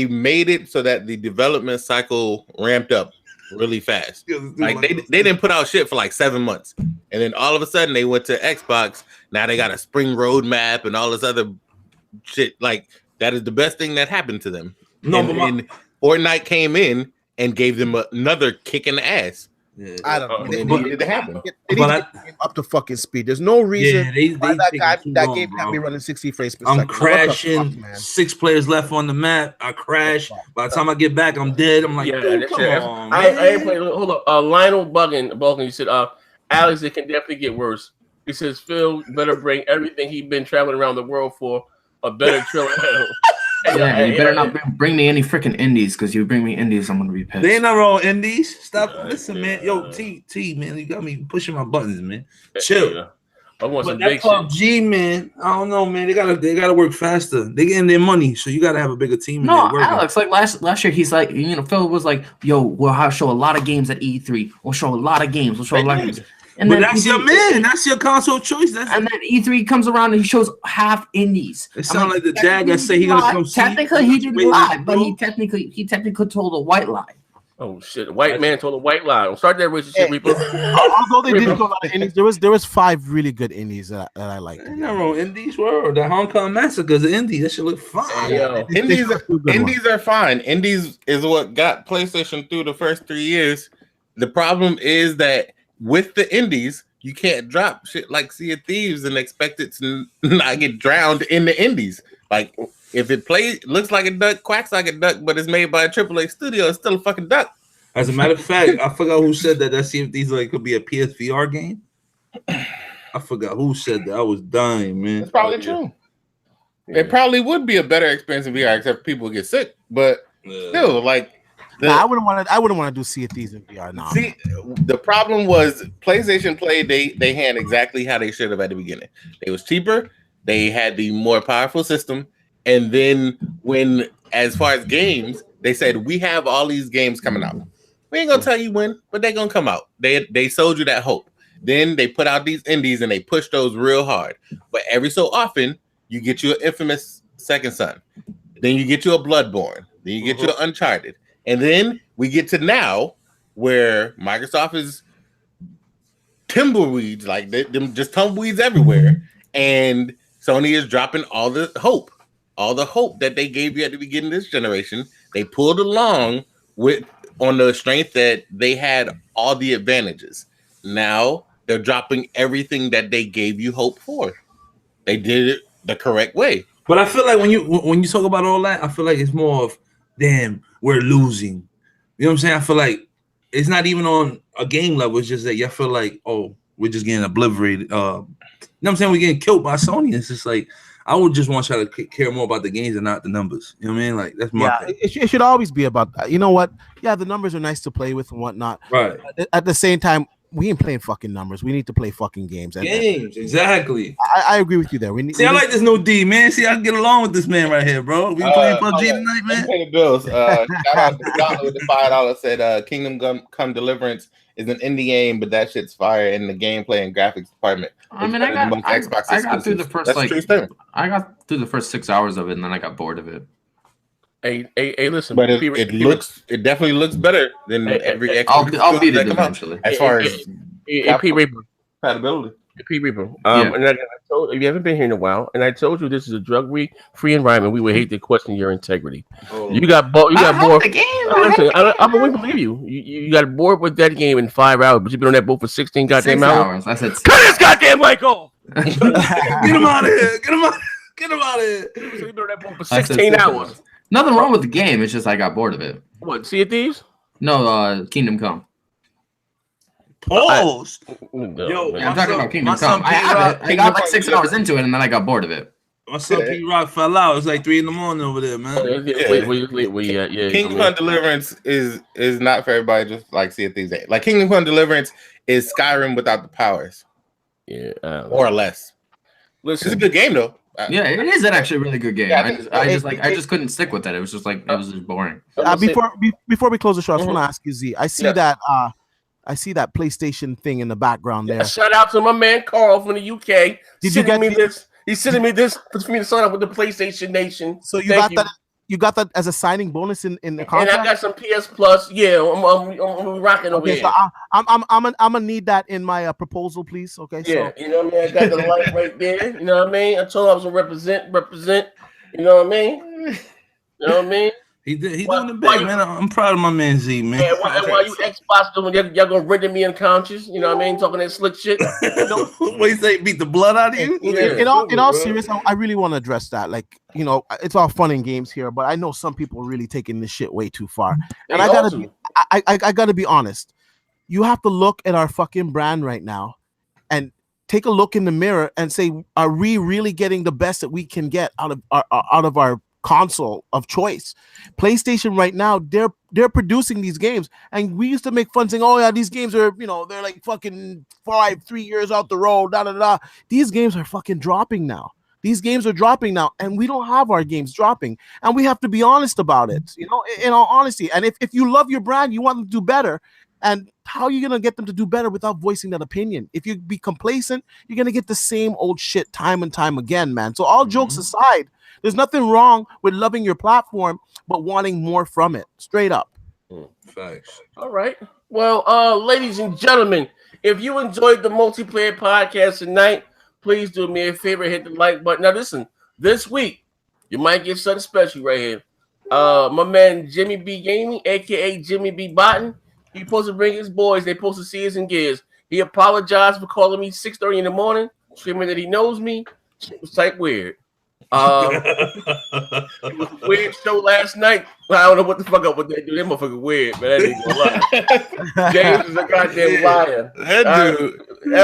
made it so that the development cycle ramped up really fast. Like they didn't put out shit for like 7 months, and then all of a sudden they went to Xbox. Now they got a spring roadmap and all this other shit. Like that is the best thing that happened to them. No, and Fortnite came in and gave them another kick in the ass. Yeah. I don't know. They needed to happen. They need to get the game up to fucking speed. There's no reason why that game long, can't be running 60 frames per I'm second. crashing. 6 players left on the map. I crash. By the time I get back, I'm dead. I'm like, dude, come on, I ain't playing. Hold up. Lionel Buggin, you said, Alex, it can definitely get worse. He says, Phil better bring everything he's been traveling around the world for a better trailer. Yeah, you better not bring me any freaking indies, because you bring me indies, I'm gonna be pissed. They ain't not all indies. Stop. Listen, man. Yo, T, man, you got me pushing my buttons, man. Chill. I want some that big PUBG, shit. man. I don't know, man. They gotta work faster. They getting their money, so you gotta have a bigger team. No, Alex, like last year, he's like, Phil was like, "Yo, we'll show a lot of games at E3. We'll show a lot of games. We'll show a lot of games." And but then that's your man. That's your console choice. And then E3 comes around and he shows half indies. It sounds like the dad that say he gonna come see. Technically, he didn't lie, but he technically told a white lie. Oh shit! A white man told a white lie. Don't start that relationship, Reaper. Although they didn't go a lot of indies, there was 5 really good indies that I liked. Ain't no wrong. Indies were the Hong Kong Massacre is an indie. That should look fine. Yo, indies are fine. Indies is what got PlayStation through the first 3 years. The problem is that with the indies, you can't drop shit like Sea of Thieves and expect it to not get drowned in the indies. Like if it looks like a duck, quacks like a duck, but it's made by a AAA studio, it's still a fucking duck. As a matter of fact, I forgot who said that Sea of Thieves could be a PSVR game. I forgot who said that. I was dying, man. It's probably true. It probably would be a better experience in VR, except people get sick. But still, like. I wouldn't want to do Sea of Thieves in VR now. See, the problem was PlayStation Play. They had exactly how they should have at the beginning. It was cheaper. They had the more powerful system, and then when, as far as games, they said we have all these games coming out. We ain't gonna tell you when, but they're gonna come out. They sold you that hope. Then they put out these indies and they push those real hard. But every so often, you get you an Infamous Second Son. Then you get you a Bloodborne. Then you get you an Uncharted. And then we get to now where Microsoft is tumbleweeds, like them just tumbleweeds everywhere. And Sony is dropping all the hope that they gave you at the beginning of this generation. They pulled along on the strength that they had all the advantages. Now they're dropping everything that they gave you hope for. They did it the correct way. But I feel like when you talk about all that, I feel like it's more of, damn, we're losing. You know what I'm saying? I feel like it's not even on a game level. It's just that you feel like, oh, we're just getting obliterated. You know what I'm saying? We're getting killed by Sony. It's just like, I would just want y'all to care more about the games and not the numbers. You know what I mean? Like, that's my thing. It should always be about that. You know what? Yeah, the numbers are nice to play with and whatnot. Right. At the same time, we ain't playing fucking numbers. We need to play fucking games. Exactly. I agree with you there. I like this new D, man. See, I can get along with this man right here, bro. We playing PUBG tonight, man. Pay the bills. Shout out to Scott with the $5. Said Kingdom Come Deliverance is an indie game, but that shit's fire in the gameplay and graphics department. I mean, I got through the first I got through the first 6 hours of it, and then I got bored of it. Hey, listen. But it definitely looks better than every Xbox. I'll beat it eventually. As far as P Reaper compatibility. P Reaper. And I told you haven't been here in a while, and I told you this is a drug-free environment. We would hate to question your integrity. You got bored. Listen, we believe you. You got bored with that game in 5 hours, but you've been on that boat for 16 goddamn hours. I said, cut his goddamn mic off. Get him out of here. Get him out of here. So you've been on that boat for 16 hours. Nothing wrong with the game. It's just I got bored of it. What, Sea of Thieves? No, Kingdom Come. Pause. Yo, I'm talking about Kingdom Come. I got like 6 hours into it, and then I got bored of it. My son P-Rock fell out. It's like 3 in the morning over there, man. Kingdom Come Deliverance is not for everybody. Just like Sea of Thieves. Like Kingdom Come Deliverance is Skyrim without the powers. Yeah, more or less. Listen, it's a good game though. Yeah, it is actually a really good game. Yeah, I just couldn't stick with it. It was just like it was just boring. Before we close the show, I just want to ask you, Z. I see that PlayStation thing in the background there. Shout out to my man Carl from the UK. Did you get me this? He's sending me this for me to sign up with the PlayStation Nation. So you got that as a signing bonus in the contract. And I got some PS Plus. Yeah, I'm rocking over here. So I'm gonna need that in my proposal, please. Okay. Yeah, so. you know what I mean. I got the light right there. You know what I mean. I told him I was gonna represent. You know what I mean. You know what I mean. He doing the big, man. I'm proud of my man Z, man. Yeah, why you Xbox doing? Y'all gonna render me unconscious? You know what I mean? Talking that slick shit. What you say? Beat the blood out of you? In all seriousness, I really want to address that. Like, you know, it's all fun and games here, but I know some people are really taking this shit way too far. And I gotta be honest. You have to look at our fucking brand right now, and take a look in the mirror and say, are we really getting the best that we can get out of our console of choice? PlayStation right now, they're producing these games, and we used to make fun saying, oh yeah, these games are, you know, they're like fucking 3 years out the road, These games are fucking dropping now. These games are dropping now, and we don't have our games dropping, and we have to be honest about it, you know, in all honesty. And if you love your brand, you want them to do better. And how are you gonna get them to do better without voicing that opinion? If you be complacent, you're gonna get the same old shit time and time again, man. So all jokes aside, there's nothing wrong with loving your platform, but wanting more from it. Straight up. Thanks. All right. Well, ladies and gentlemen, if you enjoyed the multiplayer podcast tonight, please do me a favor, hit the like button. Now, listen, this week you might get something special right here. My man Jimmy B Gaming, aka Jimmy B Botton, he supposed to bring his boys. They supposed to see us in gears. He apologized for calling me 6:30 in the morning, screaming that he knows me. It was type weird. It was a weird show last night. I don't know what the fuck up with that dude. That motherfucker weird, man. That ain't gonna lie. James is a goddamn liar. That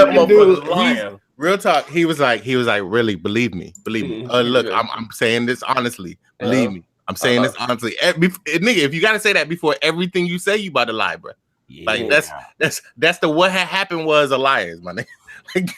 motherfucker's lying. Real talk. He was like, really, believe me. Look, I'm saying this honestly. Believe me. I'm saying this honestly. Nigga, if you gotta say that before everything you say, you about to lie, bro. Yeah. Like that's the what had happened was a liar, my nigga. Like,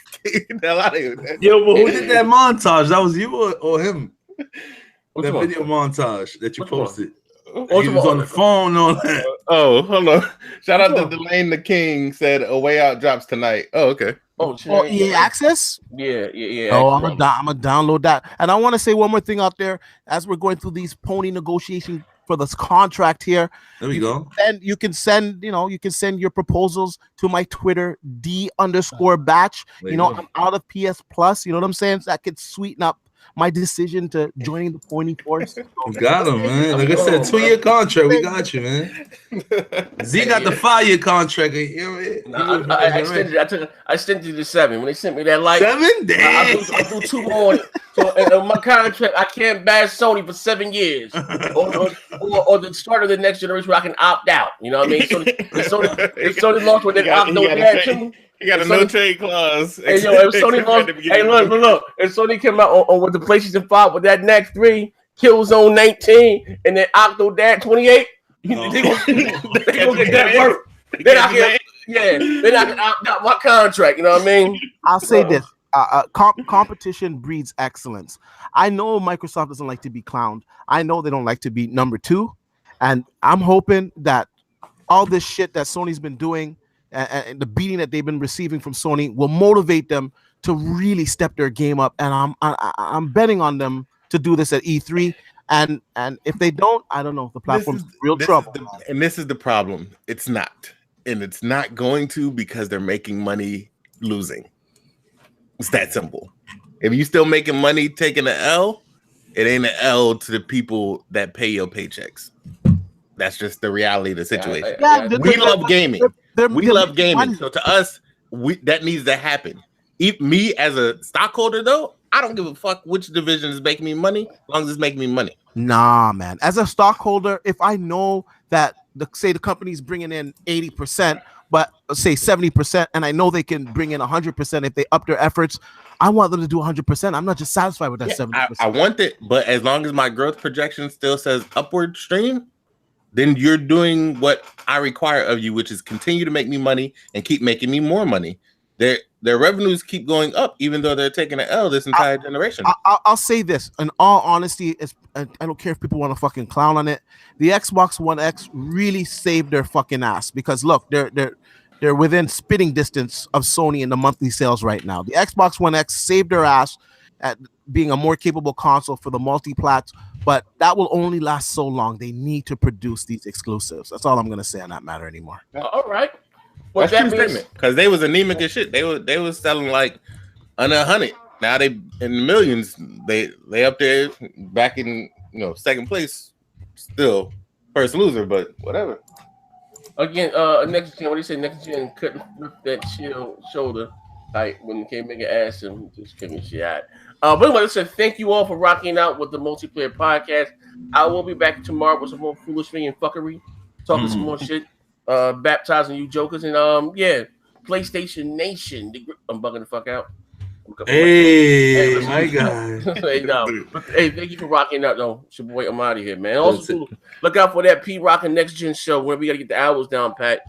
yo, but who did that montage? That was you or him? That video montage that you posted. He was on the phone on that. Oh, hold on. Shout out to Delane the King said A Way Out drops tonight. Oh, okay. Oh, EA Access? Yeah. Oh, I'm gonna download that. And I want to say one more thing out there as we're going through these pony negotiations for this contract here. There we go. And you can send your proposals to my Twitter, D_batch. You know, I'm out of PS Plus. You know what I'm saying? So that could sweeten up my decision to joining the Pony Force. We got him, man. Like I said, 2-year contract. We got you, man. Z got the 5-year contract. I extended it to 7. When they sent me that light, 7 days. I do 2 more. So in my contract, I can't bash Sony for 7 years, or the start of the next generation where I can opt out. You know what I mean? Sony lost when they opt out too. You got a no trade clause. Hey, yo, if Sony lost, hey, look. If Sony came out on with the PlayStation 5 with that next 3, Killzone 19, and then Octodad 28, they gonna get that work. Then I can opt out my contract. You know what I mean? I'll say this. Competition breeds excellence. I know Microsoft doesn't like to be clowned. I know they don't like to be number 2. And I'm hoping that all this shit that Sony's been doing and the beating that they've been receiving from Sony will motivate them to really step their game up. And I'm betting on them to do this at E3. And if they don't, I don't know. The platform's real trouble. And this is the problem. It's not. And it's not going to because they're making money losing. It's that simple. If you still making money taking an L, it ain't an L to the people that pay your paychecks. That's just the reality of the situation. We love gaming. We love gaming. So to us, that needs to happen. Me as a stockholder, though, I don't give a fuck which division is making me money, as long as it's making me money. Nah, man. As a stockholder, if I know that say the company's bringing in 80%, but say 70%, and I know they can bring in 100% if they up their efforts, I want them to do 100%. I'm not just satisfied with that 70%. I want it, but as long as my growth projection still says upward stream, then you're doing what I require of you, which is continue to make me money and keep making me more money. Their revenues keep going up, even though they're taking an L this entire generation. I'll say this in all honesty, I don't care if people want to fucking clown on it. The Xbox One X really saved their fucking ass because look, they're within spitting distance of Sony in the monthly sales right now. The Xbox One X saved their ass at being a more capable console for the multi-plat, but that will only last so long. They need to produce these exclusives. That's all I'm gonna say on that matter anymore. All right. Well, that's true statement, because they was anemic as shit. They was selling like under 100. Now they in the millions. They up there back in second place, still first loser, but whatever. Again, next gen. What do you say? Next gen couldn't flip that shoulder tight when it came make an ass and just giving shit out. But anyway, listen, thank you all for rocking out with the multiplayer podcast. I will be back tomorrow with some more foolery and fuckery, talking some more shit. Baptizing you jokers, and PlayStation Nation. I'm bugging the fuck out. Hey, my God. Hey, no. Hey, thank you for rocking out, though. It's your boy, I'm out of here, man. Also, look out for that P Rock and Next Gen show where we gotta get the hours down, Pat.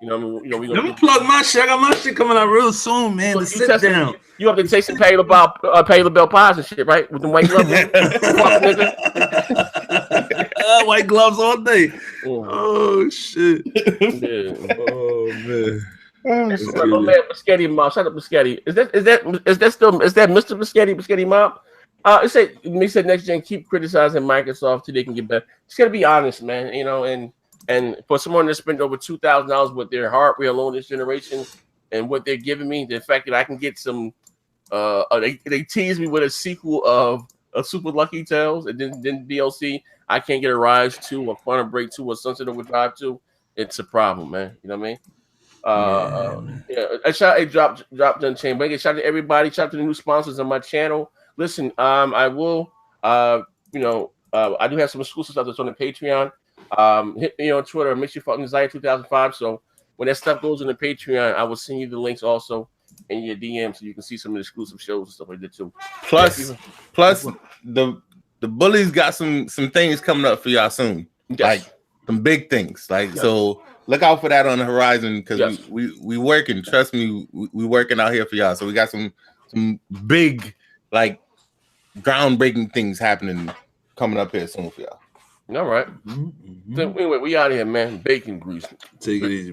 We Let me plug my shit. I got my shit coming out real soon, man. So sit down. You have to take some Pay Bell pies and shit, right? With the white gloves. White gloves all day. Oh shit. Yeah. Oh man. My man Biscotti Mob. Shout out Biscotti. Is that Mr. Biscotti Mob? It said Next Gen keep criticizing Microsoft till they can get better. Just gotta be honest, man. And for someone to spend over $2,000 with their hardware alone this generation and what they're giving me, the fact that I can get some they tease me with a sequel of Super Lucky Tales and then DLC, I can't get a Rise 2 or Quantum Break 2 or Sunset Overdrive 2. It's a problem, man. You know what I mean? A shout out Drop Chain. But again, shout out to everybody. Shout out to the new sponsors on my channel. Listen, I will I do have some exclusive stuff that's on the Patreon. Hit me on Twitter, make sure you follow Zaire 2005. So when that stuff goes in the Patreon, I will send you the links also in your DM so you can see some of the exclusive shows and stuff like that too. Plus the bullies got some things coming up for y'all soon. Yes. Like some big things. Like so look out for that on the horizon because we working. Trust me, we working out here for y'all. So we got some big like groundbreaking things happening coming up here soon for y'all. All right. So anyway, we out of here, man. Bacon grease. Take it easy.